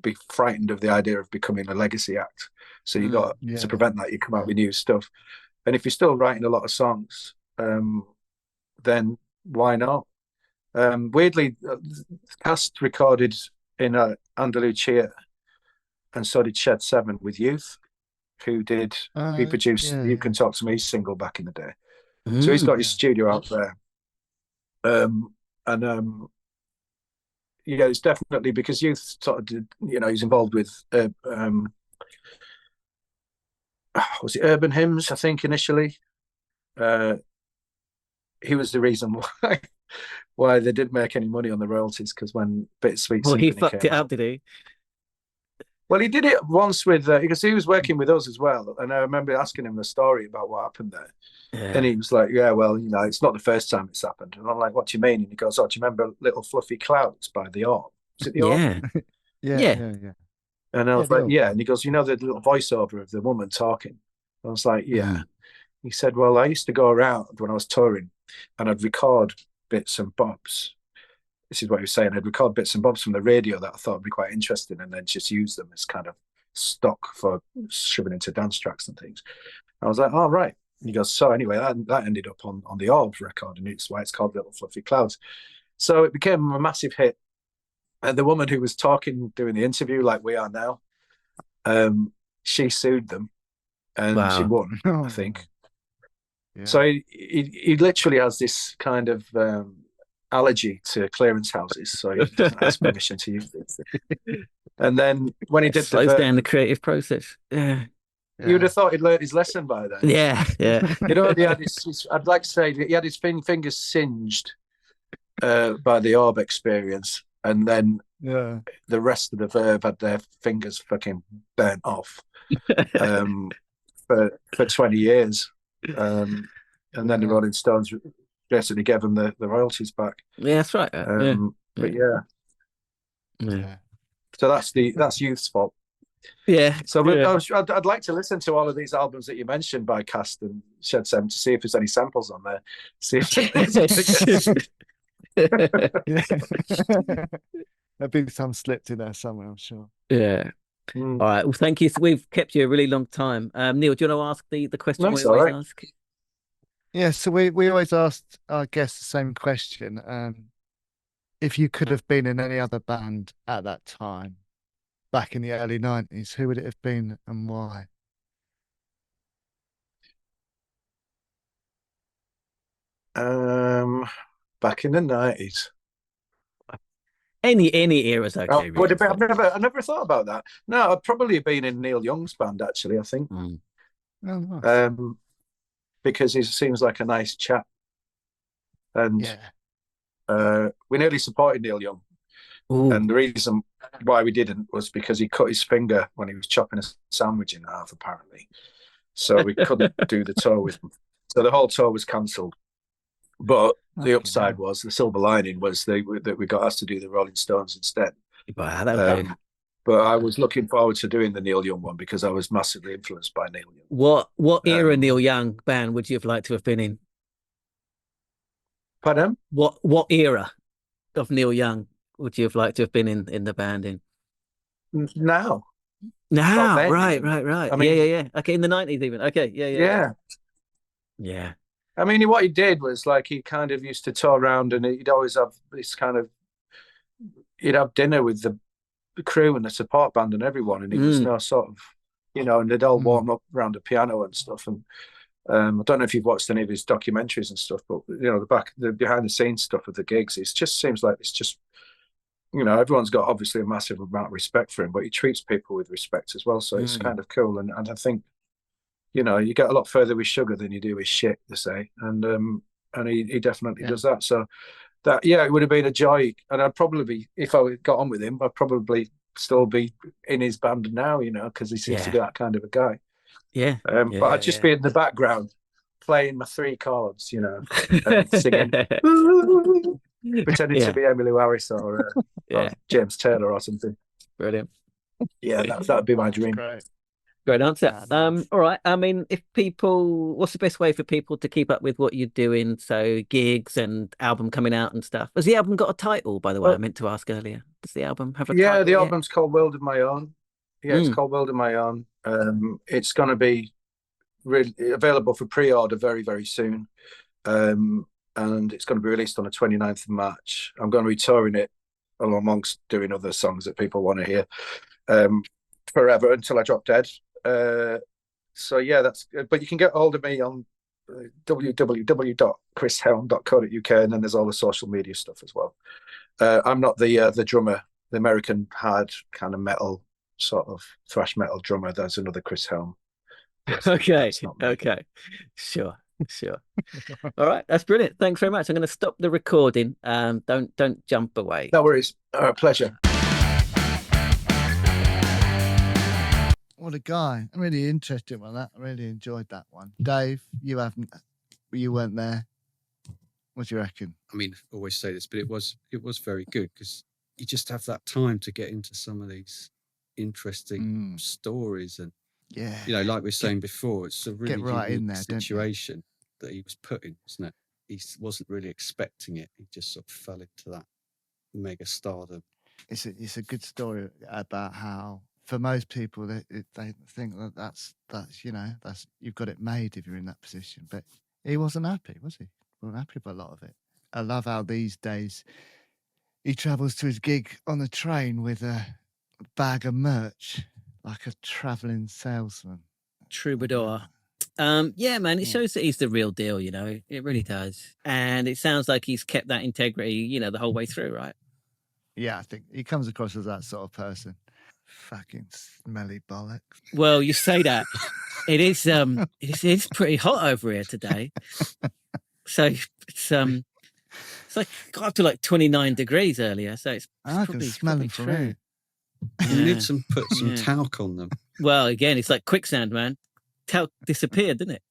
be frightened of the idea of becoming a legacy act. So you got to prevent that. You come out with new stuff, and if you're still writing a lot of songs, then why not? Weirdly, Cast recorded in Andalusia, and so did Shed 7 with Youth, who produced You Can Talk to Me single back in the day. So he's got his studio out there. It's definitely because Youth sort of did, he's involved with was it Urban Hymns, I think, initially. He was the reason why they didn't make any money on the royalties, because when Bittersweet Symphony he fucked it up, did he? Well, he did it once with because he was working with us as well, and I remember asking him the story about what happened there, and he was like, "Yeah, well, it's not the first time it's happened." And I'm like, "What do you mean?" And he goes, "Oh, do you remember Little Fluffy Clouds by The Orb? Is it The Orb?" Yeah. And I was like, "Yeah," and he goes, "You know the little voiceover of the woman talking?" I was like, "Yeah." He said, "Well, I used to go around when I was touring, and I'd record bits and bobs." This is what he was saying. I'd record bits and bobs from the radio that I thought would be quite interesting, and then just use them as kind of stock for shoving into dance tracks and things. I was like, "Oh, right." And he goes, "So anyway, that ended up on the Orbs record, and it's why it's called Little Fluffy Clouds." So it became a massive hit. And the woman who was talking, doing the interview like we are now, she sued them, and she won, I think. Yeah. So he literally has this kind of allergy to clearance houses, so he doesn't ask permission to use it. And then when he did slows down the creative process. You would have thought he'd learned his lesson by then. Yeah. He had I'd like to say he had his fingers singed by the Orb experience, and then the rest of the Verve had their fingers fucking burnt off for 20 years. And then the Rolling Stones basically gave them the royalties back. Yeah, that's right. But so that's Youth's fault. Yeah. So I'd like to listen to all of these albums that you mentioned by Cast and Shed 7 to see if there's any samples on there. See if there'll be some slipped in there somewhere, I'm sure. Yeah. All right. Well, thank you. We've kept you a really long time. Neil, do you want to ask the question we always ask? Yeah, so we always asked our guests the same question. If you could have been in any other band at that time, back in the early 90s, who would it have been and why? Back in the 90s. Any era is okay. Would Really, it be, I never thought about that. No, I'd probably been in Neil Young's band, actually, I think. Mm. Oh, nice. Because he seems like a nice chap. And we nearly supported Neil Young. Ooh. And the reason why we didn't was because he cut his finger when he was chopping a sandwich in half, apparently. So we couldn't do the tour with him. So the whole tour was cancelled. But the upside was, the silver lining was that we got asked to do the Rolling Stones instead. Wow, but I was looking forward to doing the Neil Young one because I was massively influenced by Neil Young. What era Neil Young band would you have liked to have been in? Pardon? What era of Neil Young would you have liked to have been in the band in? Now, right. I mean, Yeah. Okay, in the 90s even. Okay, yeah. I mean, what he did was like he kind of used to tour around, and he'd always have this kind of, he'd have dinner with the crew and the support band and everyone, and he was no sort of, and they'd all warm up around the piano and stuff. And I don't know if you've watched any of his documentaries and stuff, but the behind the scenes stuff of the gigs, it just seems like it's just, everyone's got obviously a massive amount of respect for him, but he treats people with respect as well. So it's kind of cool. And I think, you get a lot further with sugar than you do with shit, they say. And he definitely does that. So that, it would have been a joy. And I'd probably, if I got on with him, I'd probably still be in his band now, because he seems to be that kind of a guy. Yeah. But I'd just be in the background playing my 3 chords, and singing, pretending to be Emmylou Harris or James Taylor or something. Brilliant. Yeah, that'd be my dream. Great answer. All right. I mean, what's the best way for people to keep up with what you're doing? So gigs and album coming out and stuff. Has the album got a title, by the way? I meant to ask earlier. Does the album have a title? Yeah, the album's called World of My Own. Yeah, it's called World of My Own. It's going to be really available for pre-order very, very soon. And it's going to be released on the 29th of March. I'm going to be touring it amongst doing other songs that people want to hear forever until I drop dead. So yeah, but you can get hold of me on www.chrishelme.co.uk, and then there's all the social media stuff as well. I'm not the drummer, the American hard kind of metal, sort of thrash metal drummer. There's another Chris Helme. Okay. Sure. All right, that's brilliant. Thanks very much. I'm going to stop the recording. Don't jump away. No worries. Pleasure. What a guy. I'm really interested in that. I really enjoyed that one. Dave, you weren't there. What do you reckon? I mean, I always say this, but it was very good because you just have that time to get into some of these interesting stories. And, like we were saying before, it's a really unique situation that he was put in, isn't it? He wasn't really expecting it. He just sort of fell into that mega stardom. It's a good story about how, for most people, they think that's you've got it made if you're in that position. But he wasn't happy, was he? He wasn't happy with a lot of it. I love how these days he travels to his gig on the train with a bag of merch, like a travelling salesman. Troubadour. Yeah, man, it shows that he's the real deal, it really does. And it sounds like he's kept that integrity, the whole way through, right? Yeah, I think he comes across as that sort of person. Fucking smelly bollocks. Well, you say that. It is it's pretty hot over here today. So it's like got up to like 29 degrees earlier. So it's I can smell them from here. You need to put some talc on them. Well, again, it's like quicksand, man. Talc disappeared, didn't it?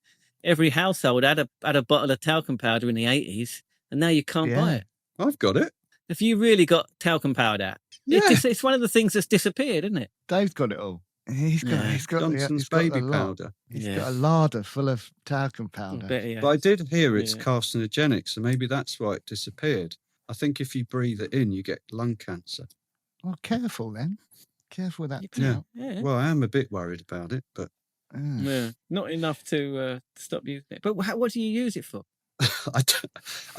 Every household had a bottle of talcum powder in the 80s, and now you can't buy it. I've got it. Have you really got talcum powder? Yeah. It's one of the things that's disappeared, isn't it? Dave's got it all. He's got Johnson's baby powder. He's got a larder full of talcum powder. But I did hear it's carcinogenic, so maybe that's why it disappeared. I think if you breathe it in, you get lung cancer. Well, careful then. Careful with that. Yeah. Well, I am a bit worried about it, but Yeah, not enough to stop using it. But what do you use it for? I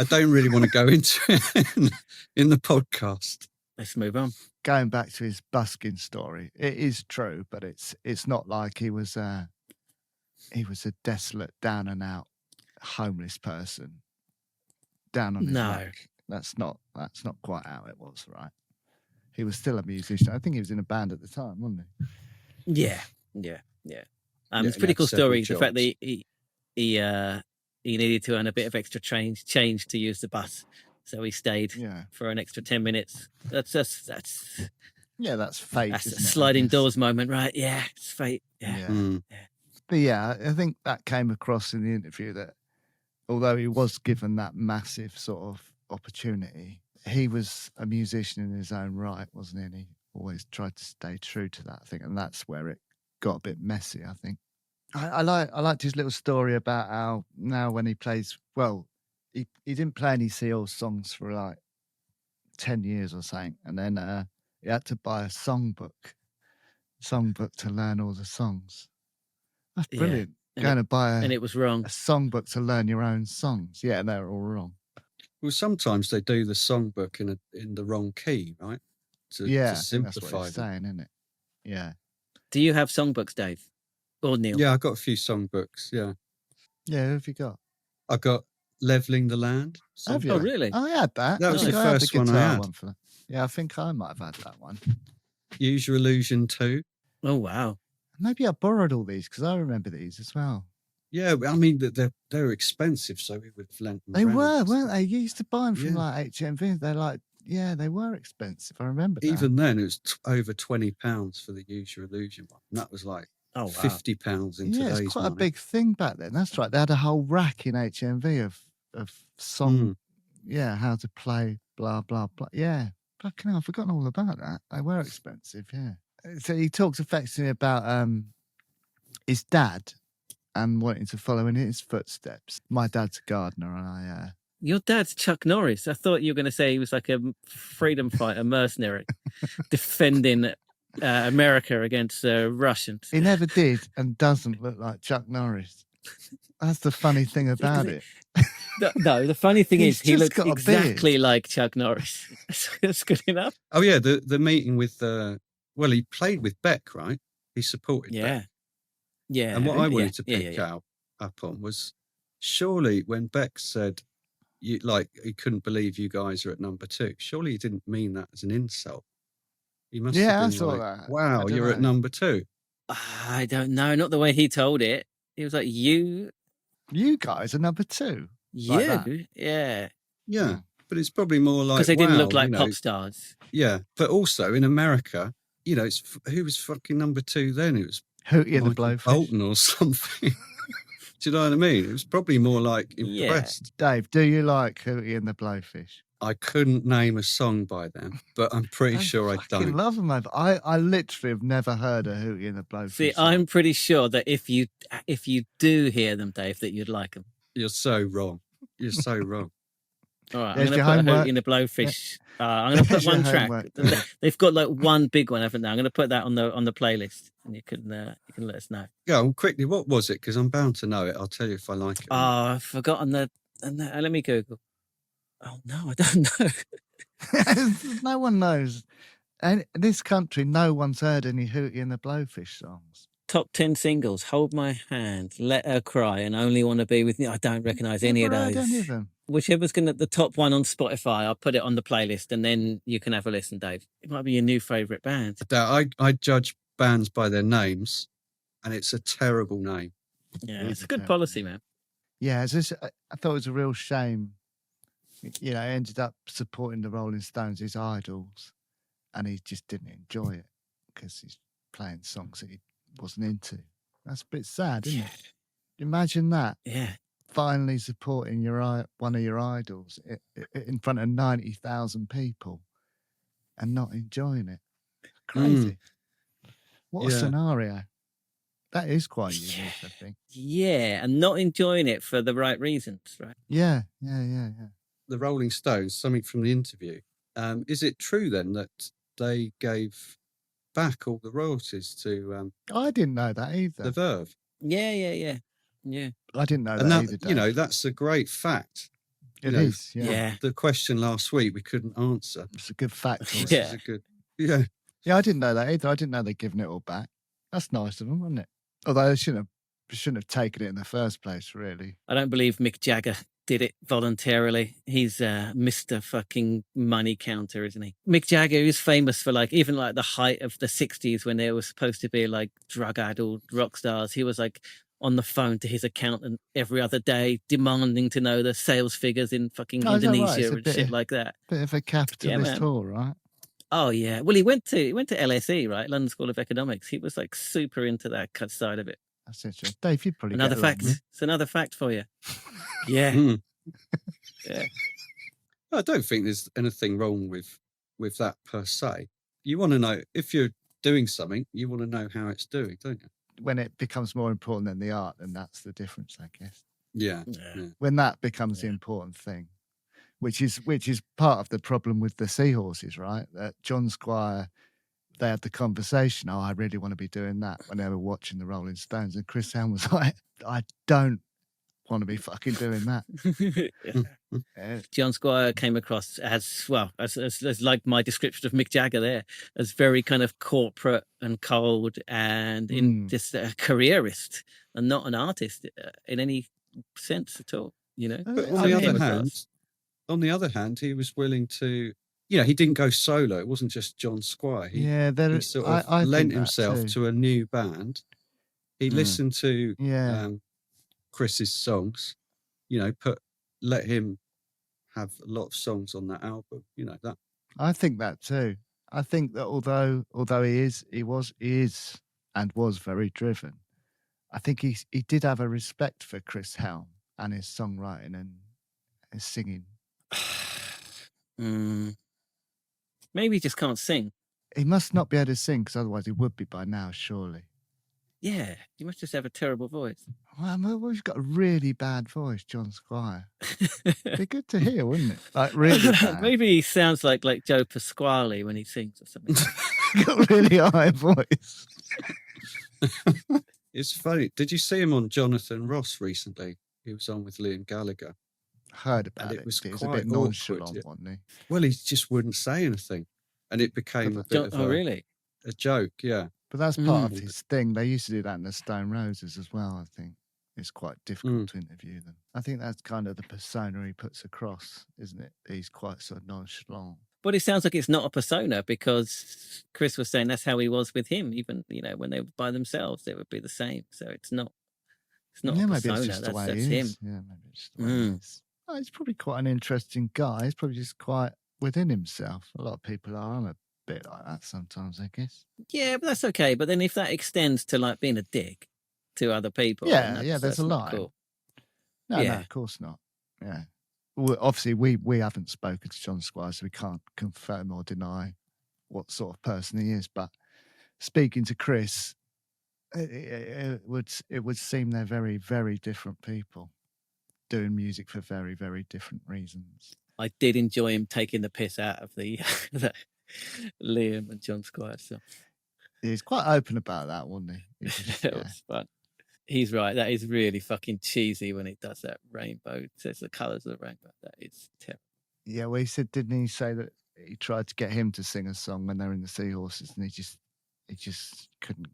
don't really want to go into it in the podcast. Let's move on. Going back to his busking story, it is true, but it's not like he was a desolate, down and out homeless person down on his luck. That's not quite how it was, right? He was still a musician. I think he was in a band at the time, wasn't he? Yeah. It's a pretty cool story. Jobs. The fact that he needed to earn a bit of extra change to use the bus, so he stayed for an extra 10 minutes. That's fate. That's a sliding doors moment, right? Yeah, it's fate. Yeah. But yeah, I think that came across in the interview that although he was given that massive sort of opportunity, he was a musician in his own right, wasn't he? And he always tried to stay true to that, I think, and that's where it got a bit messy, I think. I liked his little story about how now when he plays, well, he didn't play any Seahorses songs for like 10 years or something, and then he had to buy a songbook to learn all the songs. That's brilliant. Going to buy and it was wrong. A songbook to learn your own songs. Yeah, they're all wrong. Well, sometimes they do the songbook in the wrong key, right? To simplify that's what it's saying, isn't it? Yeah. Do you have songbooks, Dave? Or Neil? Yeah, I've got a few songbooks, yeah. Yeah, who have you got? I got Leveling the Land. Have you? Oh, really? I had that. That was the first one I had. Yeah, I think I might have had that one. Use Your Illusion 2. Oh, wow. Maybe I borrowed all these because I remember these as well. Yeah, I mean, they're expensive, so we would have lent them. They were, weren't they? You used to buy them from like HMV. They're like, they were expensive. I remember that. Even then, it was over £20 for the Use Your Illusion one. And that was like £50 in today's money. It's quite a big thing back then. That's right. They had a whole rack in HMV of song, how to play, blah, blah, blah. Yeah. Fucking hell, I've forgotten all about that. They were expensive, yeah. So he talks affectionately about his dad and wanting to follow in his footsteps. My dad's a gardener, and Your dad's Chuck Norris. I thought you were going to say he was like a freedom fighter, mercenary, defending America against Russians. He never did and doesn't look like Chuck Norris. That's the funny thing about it. No, the funny thing is he looks exactly like Chuck Norris. That's good enough. Oh, yeah, the meeting with... well, he played with Beck, right? He supported Beck. Yeah. And what I wanted to pick up on was, surely when Beck said, he couldn't believe you guys are at number 2, surely he didn't mean that as an insult. He must have been like, wow, you're at number 2. I don't know. Not the way he told it. He was like, you guys are number 2. Yeah. Yeah, but it's probably more like, because they didn't look like pop stars. Yeah, but also in America, it's who was fucking number 2 then? It was Hootie and the Blowfish, Bolton or something. Do you know what I mean? It was probably more like Impressed. Yeah. Dave, do you like Hootie and the Blowfish? I couldn't name a song by them, but I'm pretty sure I don't. I love them. I literally have never heard a Hootie and the Blowfish. See, I'm pretty sure that if you do hear them, Dave, that you'd like them. You're so wrong. You're so wrong. All right, I'm going to put Hootie and the Blowfish. I'm going to put one track. They've got like one big one, haven't they? I'm going to put that on the playlist, and you can let us know. Yeah, well, quickly, what was it? Because I'm bound to know it. I'll tell you if I like it. Oh, I've forgotten let me Google. Oh no, I don't know. No one knows. And in this country, no one's heard any Hootie and the Blowfish songs. Top 10 singles: Hold My Hand, Let Her Cry, and Only Want to Be With You. I don't recognise any of those. Any of them. Whichever's going to the top one on Spotify, I'll put it on the playlist, and then you can have a listen, Dave. It might be your new favourite band. I judge bands by their names, and it's a terrible name. Yeah, it's a good policy, man. Yeah, I thought it was a real shame. He ended up supporting the Rolling Stones, his idols, and he just didn't enjoy it because he's playing songs that he wasn't into. That's a bit sad, isn't it? Imagine that. Yeah. Finally supporting one of your idols in front of 90,000 people and not enjoying it. Crazy. What a scenario. That is quite unique, I think. Yeah, and not enjoying it for the right reasons, right? Yeah. The Rolling Stones, something from the interview. Is it true then that they gave back all the royalties to I didn't know that either. the Verve. Yeah. I didn't know And that either, Dave. you know, that's a great fact. It is, Yeah. The question last week we couldn't answer. It's a good fact. This is a good, yeah. Yeah, I didn't know that either. I didn't know they'd given it all back. That's nice of them, wasn't it? Although they shouldn't have taken it in the first place, really. I don't believe Mick Jagger did it voluntarily. He's Mr. fucking money counter, isn't he? Mick Jagger is famous for like, even like the height of the 60s when they were supposed to be like drug-addled rock stars. He was like on the phone to his accountant every other day, demanding to know the sales figures in fucking Indonesia and shit like that. Bit of a capitalist tour, right? Oh yeah. Well, he went to LSE, right? London School of Economics. He was like super into that side of it. That's interesting. Dave, you'd probably another fact. It's another fact for you. Yeah. Yeah. I don't think there's anything wrong with that per se. You want to know, if you're doing something, you want to know how it's doing, don't you? When it becomes more important than the art, then that's the difference, I guess. Yeah. When that becomes the important thing, which is part of the problem with the Seahorses, right? That John Squire, they had the conversation, oh, I really want to be doing that, when they were watching the Rolling Stones. And Chris Helme was like, I don't want to be fucking doing that. John Squire came across as like my description of Mick Jagger there, as very kind of corporate and cold and in just a careerist and not an artist in any sense at all, you know. But on the other hand, he was willing to, he didn't go solo. It wasn't just John Squire. He sort of lent himself to a new band. He listened to Chris's songs, let him have a lot of songs on that album, that. I think that too. I think that although he is and was very driven, I think he did have a respect for Chris Helme and his songwriting and his singing. Maybe he just can't sing. He must not be able to sing, because otherwise he would be by now, surely. Yeah, he must just have a terrible voice. Well, he's got a really bad voice, John Squire. It'd be good to hear, wouldn't it? Like, really bad. Maybe he sounds like Joe Pasquale when he sings or something. Got a really high voice. It's funny. Did you see him on Jonathan Ross recently? He was on with Liam Gallagher. Heard about it. It was a bit nonchalant, wasn't he? Well, he just wouldn't say anything. And it became a bit of really? A joke, yeah. But that's part of his thing. They used to do that in the Stone Roses as well, I think. It's quite difficult to interview them. I think that's kind of the persona he puts across, isn't it? He's quite sort of nonchalant. But it sounds like it's not a persona, because Chris was saying that's how he was with him. Even, when they were by themselves, they would be the same. So it's not a persona. Maybe it's just the way that's he him. is. Yeah, maybe it's just the way he is. Oh, he's probably quite an interesting guy. He's probably just quite within himself. A lot of people are. I'm a bit like that sometimes, I guess. Yeah, but that's okay. But then if that extends to like being a dick to other people, there's a line. Cool. No, of course not. Yeah. Well, obviously, we haven't spoken to John Squire, so we can't confirm or deny what sort of person he is. But speaking to Chris, it would seem they're very, very different people doing music for very, very different reasons. I did enjoy him taking the piss out of the Liam and John Squire stuff. He's quite open about that, wasn't he? It was fun. He's right. That is really fucking cheesy when it does that rainbow. It says the colours of the rainbow. That is terrible. Yeah, well, didn't he say that he tried to get him to sing a song when they're in the Seahorses, and he just couldn't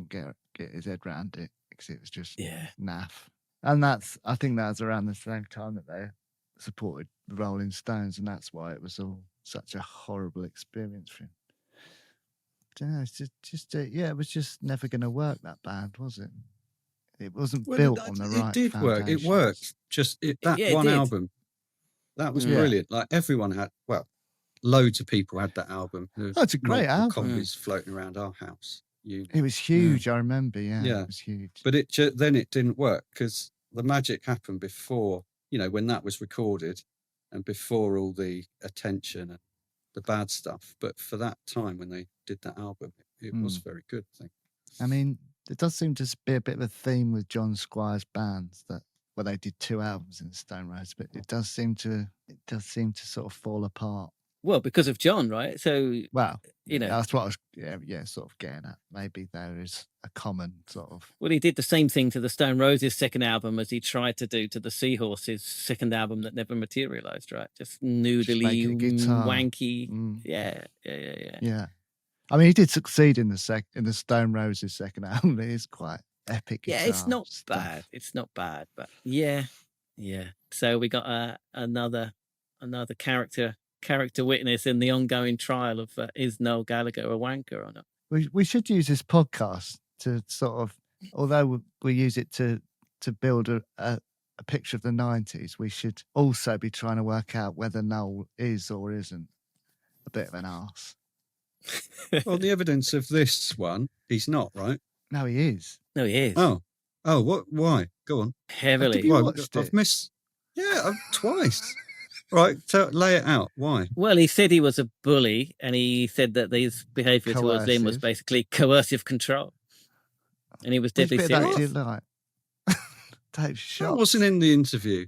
get his head around it, because it was just naff. And I think that's around the same time that they supported the Rolling Stones, and that's why it was all such a horrible experience for him. I don't know, it's it was just never going to work, that band, was it? It wasn't built on the right It did work. It worked. One album. That was brilliant. Like, everyone had, loads of people had that album. It's a great album. Copies floating around our house. It was huge, I remember, it was huge. But then it didn't work, because the magic happened before, when that was recorded, and before all the attention and the bad stuff. But for that time when they did that album, it was very good, I think. I mean, there does seem to be a bit of a theme with John Squire's bands that, they did 2 albums in Stone Roses, but it does seem to sort of fall apart Well, because of John, right? So, well, you know, that's what I was, sort of getting at. Maybe there is a common sort of. Well, he did the same thing to the Stone Roses' second album as he tried to do to the Seahorses' second album that never materialized, right? Just noodly, wanky. Yeah. Yeah. I mean, he did succeed in the Stone Roses second album. It is quite epic. Yeah, it's not stuff. bad. It's not bad, but yeah. So we got another character witness in the ongoing trial of is Noel Gallagher a wanker or not? We should use this podcast to sort of, although we use it to build a picture of the 90s, we should also be trying to work out whether Noel is or isn't a bit of an arse. Well, the evidence of this one, he's not, right? No, he is. No, he is. Oh, what? Why? Go on. Heavily. I've missed. Yeah, twice. Right, lay it out. Why? Well, he said he was a bully, and he said that his behaviour towards him was basically coercive control, and he was deadly serious. Dave shot. That wasn't in the interview.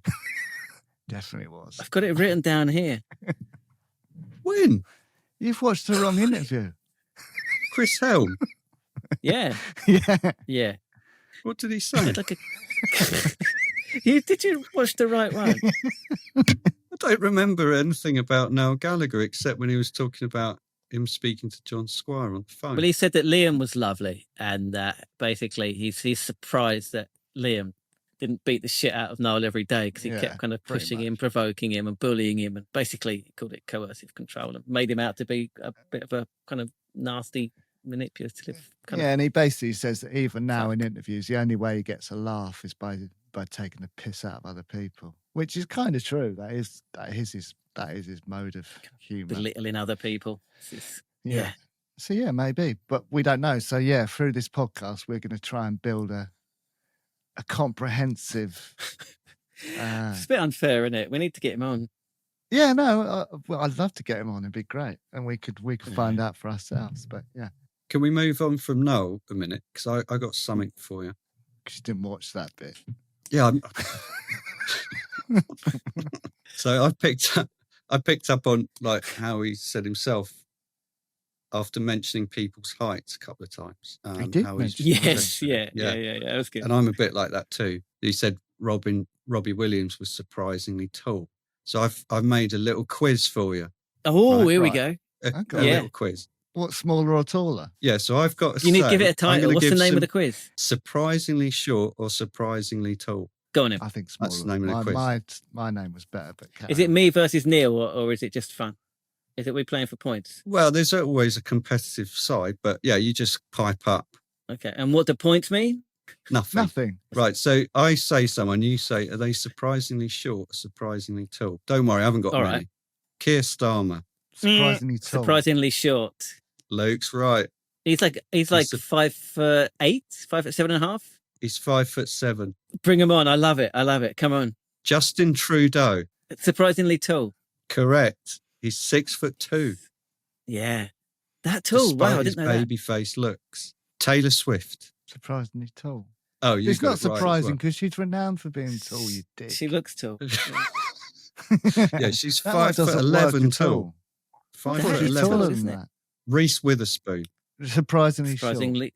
Definitely was. I've got it written down here. When? You've watched the wrong interview. Chris Helme. Yeah. Yeah. What did he say? Did you watch the right one? I don't remember anything about Noel Gallagher except when he was talking about him speaking to John Squire on the phone. Well, he said that Liam was lovely, and basically he's surprised that Liam didn't beat the shit out of Noel every day because he kept kind of pushing him, provoking him, and bullying him, and basically he called it coercive control and made him out to be a bit of a kind of nasty, manipulative kind of. And he basically says that even now in interviews, the only way he gets a laugh is by taking the piss out of other people, which is kind of true. That is his mode of humour. Belittling other people. Yeah. So yeah, maybe, but we don't know. So yeah, through this podcast, we're going to try and build a comprehensive. It's a bit unfair, isn't it? We need to get him on. Yeah, no. Well, I'd love to get him on. It'd be great, and we could find out for ourselves. But yeah, can we move on from Noel a minute? Because I got something for you. Because you didn't watch that bit. Yeah. So I picked up on like how he said himself after mentioning people's heights a couple of times. He did yes, yeah, that was good. And I'm a bit like that too. He said Robbie Williams was surprisingly tall. So I've made a little quiz for you. Oh, here we go. A little quiz. What, smaller or taller? Yeah, so I've got. You need to give it a title. What's the name of the quiz? Surprisingly short or surprisingly tall? Go on, him. I think smaller. That's the name of the quiz. My name was better, but is it me versus Neil, or is it just fun? Is it we playing for points? Well, there's always a competitive side, but yeah, you just pipe up. Okay, and what do points mean? Nothing. Right, so I say someone, you say, are they surprisingly short or surprisingly tall? Don't worry, I haven't got many. Right. Keir Starmer. Surprisingly tall. Surprisingly short. Luke's right. He's like 5'8", 5'7.5". He's 5'7". Bring him on. I love it. Come on. Justin Trudeau. Surprisingly tall. Correct. He's 6'2". Yeah. That tall. Despite wow, I his didn't know baby face looks. Taylor Swift. Surprisingly tall. Oh, you It's not surprising because she's she's renowned for being tall, you dick. She looks tall. Yeah, she's 5'11" tall. 5'11", isn't it? Reese Witherspoon. Surprisingly short.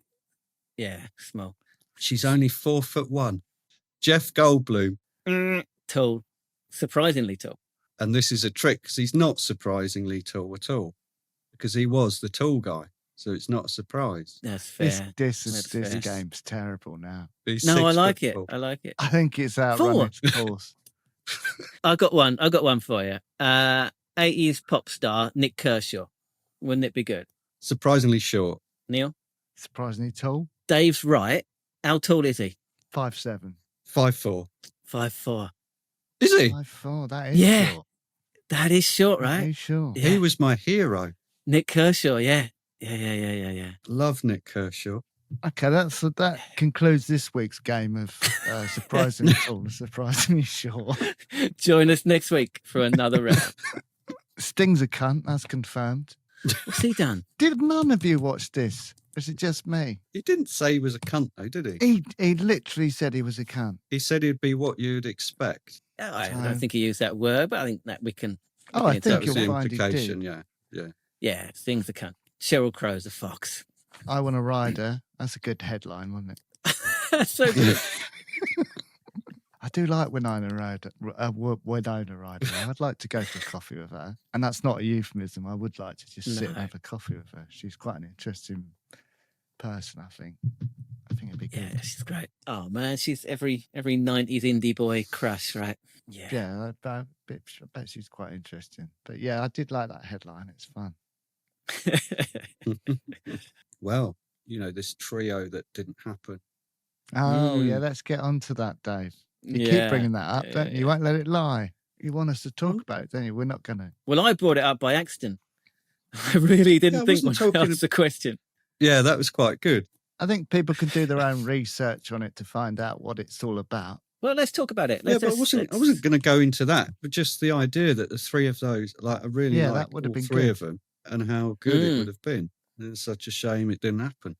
Yeah, small. She's only 4'1". Jeff Goldblum. Tall. Surprisingly tall. And this is a trick because he's not surprisingly tall at all. Because he was the tall guy. So it's not a surprise. That's fair. This game's terrible now. No, I like it. I think it's outrun its course. I got one for you. 80s pop star Nick Kershaw. Wouldn't it be good? Surprisingly short. Neil? Surprisingly tall. Dave's right. How tall is he? 5'7". 5'4". 5'4". Is he? 5'4". That is short. That is short, right? That is short. Yeah. He was my hero. Nick Kershaw, yeah. Yeah. Love Nick Kershaw. Okay, that concludes this week's game of surprisingly tall, surprisingly short. Join us next week for another round. Sting's a cunt, that's confirmed. What's he done? Did none of you watch this? Is it just me? He didn't say he was a cunt, though, did he? He literally said he was a cunt. He said he'd be what you'd expect. I don't think he used that word, but I think that we can Oh, I think was the you'll find he implication. did. Yeah, Sting's a cunt. Cheryl Crow's a fox. I Want a Rider. That's a good headline, wasn't it? That's so good. I do like Winona Ryder. I'd like to go for a coffee with her. And that's not a euphemism. I would like to just sit and have a coffee with her. She's quite an interesting person, I think. I think it'd be good. Yeah, she's great. Oh, man, she's every 90s indie boy crush, right? Yeah. Yeah, I bet she's quite interesting. But yeah, I did like that headline. It's fun. Well, this trio that didn't happen. Oh, yeah, let's get on to that, Dave. You keep bringing that up, don't you? You won't let it lie. You want us to talk about it, don't you? We're not going to. Well, I brought it up by accident. I really didn't think one asked the question. Yeah, that was quite good. I think people can do their own research on it to find out what it's all about. Well, let's talk about it. I wasn't going to go into that, but just the idea that the three of those, I really that would have been three good. of them, and how good it would have been. And it's such a shame it didn't happen.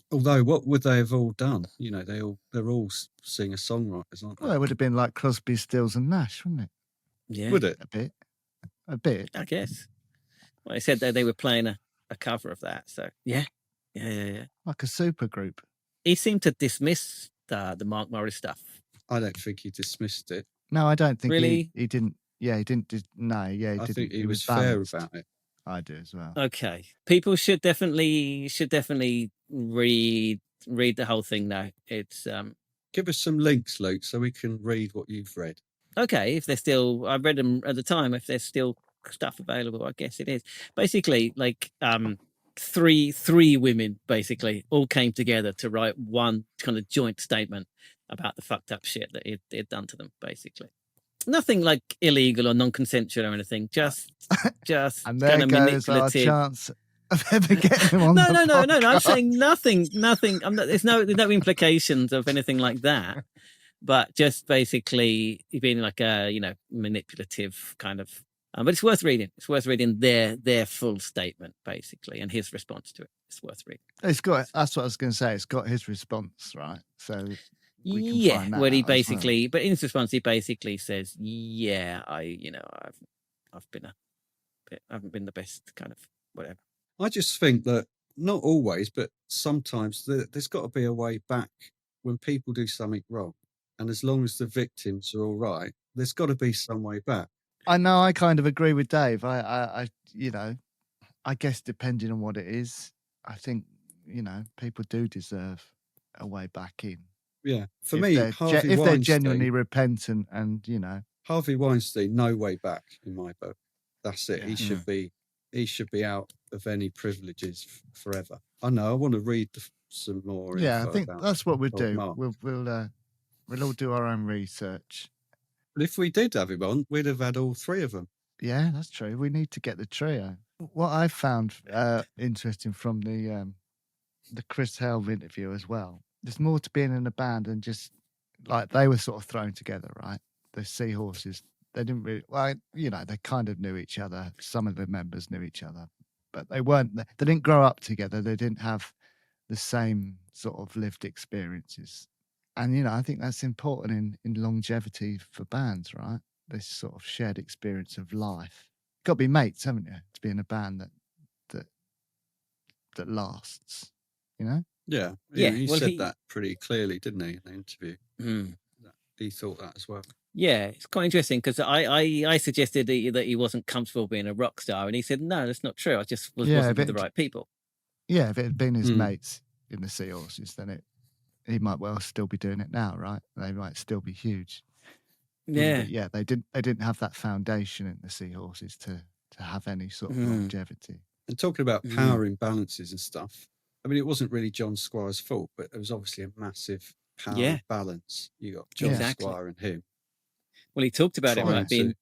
Although, what would they have all done? They're all singer-songwriters, aren't they? Well, it would have been like Crosby, Stills and Nash, wouldn't it? Yeah. Would it? A bit. I guess. Well, they said that they were playing a cover of that, so yeah. Like a super group. He seemed to dismiss the Mark Morris stuff. I don't think he dismissed it. No, I don't think really. He didn't. Yeah, he didn't. I think he was fair about it. I do as well. Okay, people should definitely read the whole thing now. It's give us some links, Luke, so we can read what you've read. Okay, if they're still, I read them at the time. If there's still stuff available, I guess it is. Basically, like three women basically all came together to write one kind of joint statement about the fucked up shit that it done to them. Basically, nothing like illegal or non-consensual or anything. Just and there kind of goes manipulative. Our chance of ever getting him on. No. I'm saying nothing. There's no implications of anything like that. But just basically being like a manipulative kind of. But it's worth reading. It's worth reading their full statement basically and his response to it. It's worth reading. It's got. That's what I was going to say. It's got his response, right? So we can find that where he out basically, as well. but in his response, he basically says, "Yeah, I haven't been the best kind of whatever." I just think that not always, but sometimes there's got to be a way back when people do something wrong, and as long as the victims are all right, there's got to be some way back. I know. I kind of agree with Dave. I guess depending on what it is, I think people do deserve a way back in. Yeah, for if me, if they're genuinely repentant and Harvey Weinstein, no way back in my book. That's it. Yeah. He should be out of any privileges forever. I know. I want to read some more. Yeah, I think that's what we'll do. Mark. We'll all do our own research. But if we did have him on, we'd have had all three of them. Yeah, that's true. We need to get the trio. What I found interesting from the Chris Helme interview as well, there's more to being in a band than just like they were sort of thrown together, right? The Seahorses, they didn't really, they kind of knew each other. Some of the members knew each other, but they didn't grow up together. They didn't have the same sort of lived experiences. And, I think that's important in longevity for bands, right? This sort of shared experience of life. Got to be mates, haven't you, to be in a band that lasts, Yeah. He said that pretty clearly, didn't he, in the interview? He thought that as well. Yeah, it's quite interesting because I suggested that he wasn't comfortable being a rock star, and he said, no, that's not true. I just wasn't with the right people. Yeah, if it had been his mates in the Seahorses, then he might well still be doing it now, right? They might still be huge. Yeah. But yeah, they didn't have that foundation in the Seahorses to have any sort of longevity. And talking about power imbalances and stuff, I mean, it wasn't really John Squire's fault, but there was obviously a massive power imbalance. You got John Squire and him. Well, he talked about it like being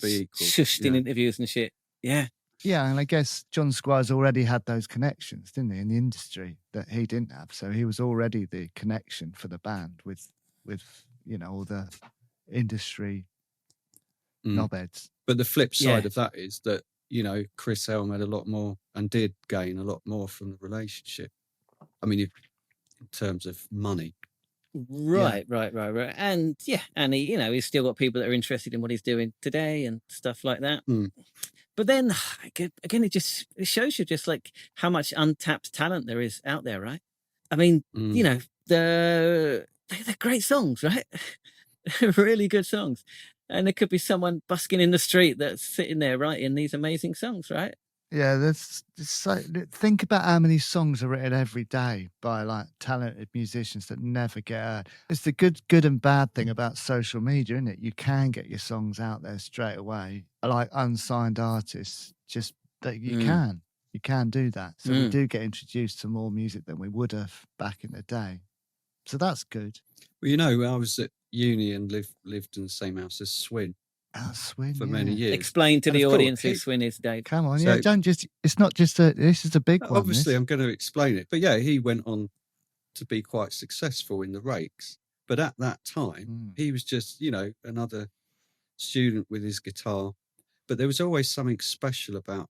shushed in interviews and shit. Yeah. Yeah, and I guess John Squire's already had those connections, didn't he, in the industry that he didn't have. So he was already the connection for the band with all the industry knobheads. But the flip side of that is that, Chris Helme had a lot more and did gain a lot more from the relationship. I mean, in terms of money. Right. And and he, he's still got people that are interested in what he's doing today and stuff like that. But then again, it shows you just like how much untapped talent there is out there, right? I mean, they're great songs, right? Really good songs. And there could be someone busking in the street that's sitting there writing these amazing songs, right? Yeah, think about how many songs are written every day by like talented musicians that never get heard. It's the good and bad thing about social media, isn't it? You can get your songs out there straight away, like unsigned artists. Just that you can do that. So we do get introduced to more music than we would have back in the day. So that's good. Well, I was at uni and lived in the same house as Swin. Swin for many years. Explain to the audience who Swin is, Dave. Come on, don't just. It's not just this is a big one. Obviously, I'm going to explain it, but he went on to be quite successful in the Rakes. But at that time, he was just another student with his guitar. But there was always something special about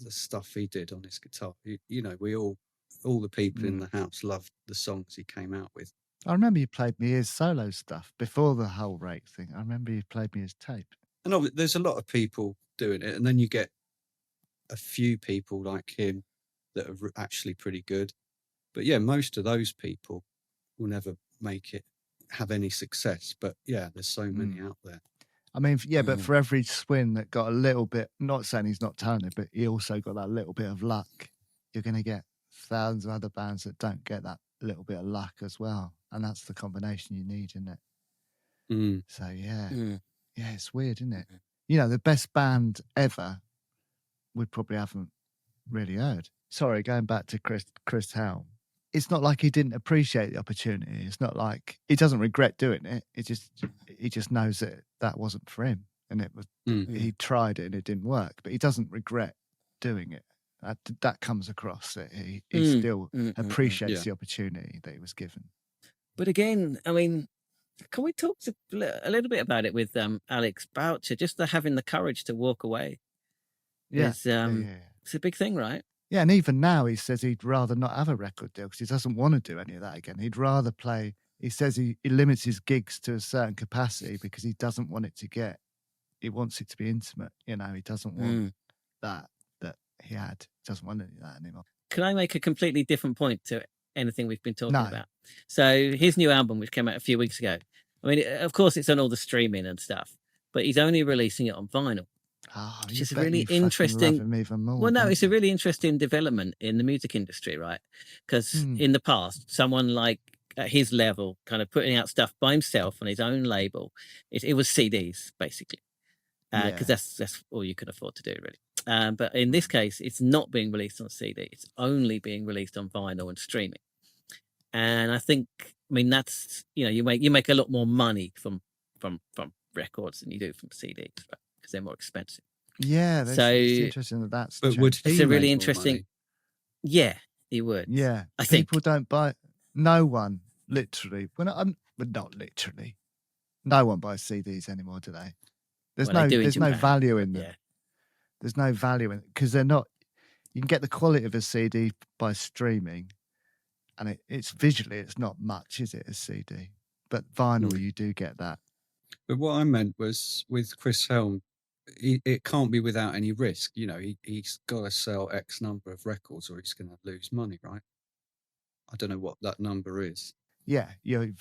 the stuff he did on his guitar. We all the people in the house loved the songs he came out with. I remember you played me his solo stuff before the whole Rake thing. I remember you played me his tape. And there's a lot of people doing it. And then you get a few people like him that are actually pretty good. But most of those people will never have any success. But there's so many out there. I mean, but for every Swin that got a little bit, not saying he's not talented, but he also got that little bit of luck, you're going to get thousands of other bands that don't get that little bit of luck as well. And that's the combination you need, isn't it? So it's weird, isn't it? The best band ever we probably haven't really heard. Sorry, going back to Chris Helme. It's not like he didn't appreciate the opportunity. It's not like he doesn't regret doing it. He just knows that wasn't for him, and it was. He tried it and it didn't work, but he doesn't regret doing it. That comes across that he still appreciates the opportunity that he was given. But again, I mean, can we talk a little bit about it with Alex Boucher? Just having the courage to walk away. It's a big thing, right? Yeah, and even now he says he'd rather not have a record deal because he doesn't want to do any of that again. He'd rather play. He says he limits his gigs to a certain capacity because he doesn't want it to get. He wants it to be intimate. He doesn't want that he had. He doesn't want any of that anymore. Can I make a completely different point to anything we've been talking about? So his new album, which came out a few weeks ago, I mean, of course it's on all the streaming and stuff, but he's only releasing it on vinyl. Which is a really interesting. It's a really interesting development in the music industry, right? Because in the past, someone like at his level, kind of putting out stuff by himself on his own label, it was CDs basically, because that's all you could afford to do, really. But in this case, it's not being released on CD; it's only being released on vinyl and streaming. And I think, that's you make a lot more money from records than you do from CDs, right? Because they're more expensive. Yeah, it's interesting that's. But would he? It's a really interesting. Money? Yeah, he would. Yeah, I think people don't buy. No one, literally. But not literally. No one buys CDs anymore, do they? There's no value in them. Yeah. There's no value in it because they're not. You can get the quality of a CD by streaming, and it's visually it's not much, is it? A CD, but vinyl you do get that. But what I meant was with Chris Helme, it can't be without any risk. He's got to sell X number of records or he's going to lose money, right? I don't know what that number is. Yeah, you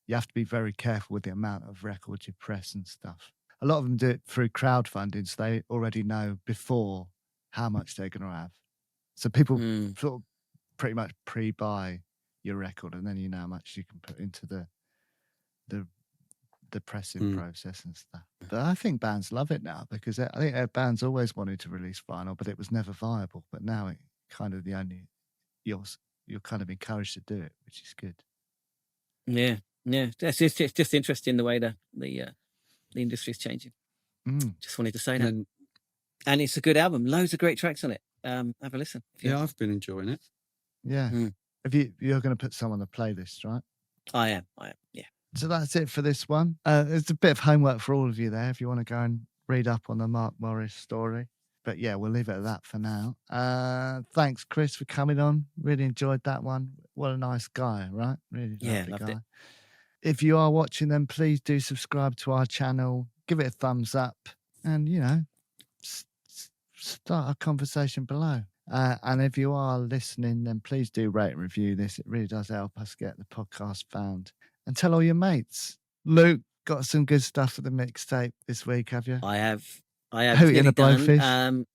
have to be very careful with the amount of records you press and stuff. A lot of them do it through crowdfunding, so they already know before how much they're going to have. So people sort of pretty much pre-buy your record, and then you know how much you can put into the pressing process and stuff. But I think bands love it now because I think bands always wanted to release vinyl, but it was never viable. But now it kind of you're kind of encouraged to do it, which is good. Yeah. It's just interesting the way the industry's changing. Just wanted to say that. And it's a good album. Loads of great tracks on it. Have a listen. Yeah, I've been enjoying it. Yeah. You're going to put some on the playlist, right? I am. Yeah. So that's it for this one. There's a bit of homework for all of you there if you want to go and read up on the Mark Morris story. But yeah, we'll leave it at that for now. Thanks, Chris, for coming on. Really enjoyed that one. what a nice guy, right? Really lovely loved guy. it. If you are watching, then please do subscribe to our channel, give it a thumbs up, and, you know, start a conversation below. And if you are listening, then please do rate and review this. It really does help us get the podcast found. And tell all your mates. Luke, got some good stuff for the mixtape this week, have you? I have Hootie and the Blowfish.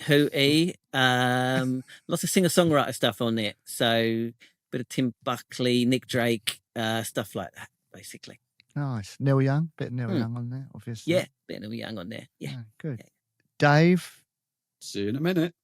Hootie. Lots of singer-songwriter stuff on it. So bit of Tim Buckley, Nick Drake, stuff like that, basically. Nice. Neil Young, bit of Neil Young on there, obviously. Yeah, bit of Neil Young on there. Yeah. Good. Dave. See you in a minute.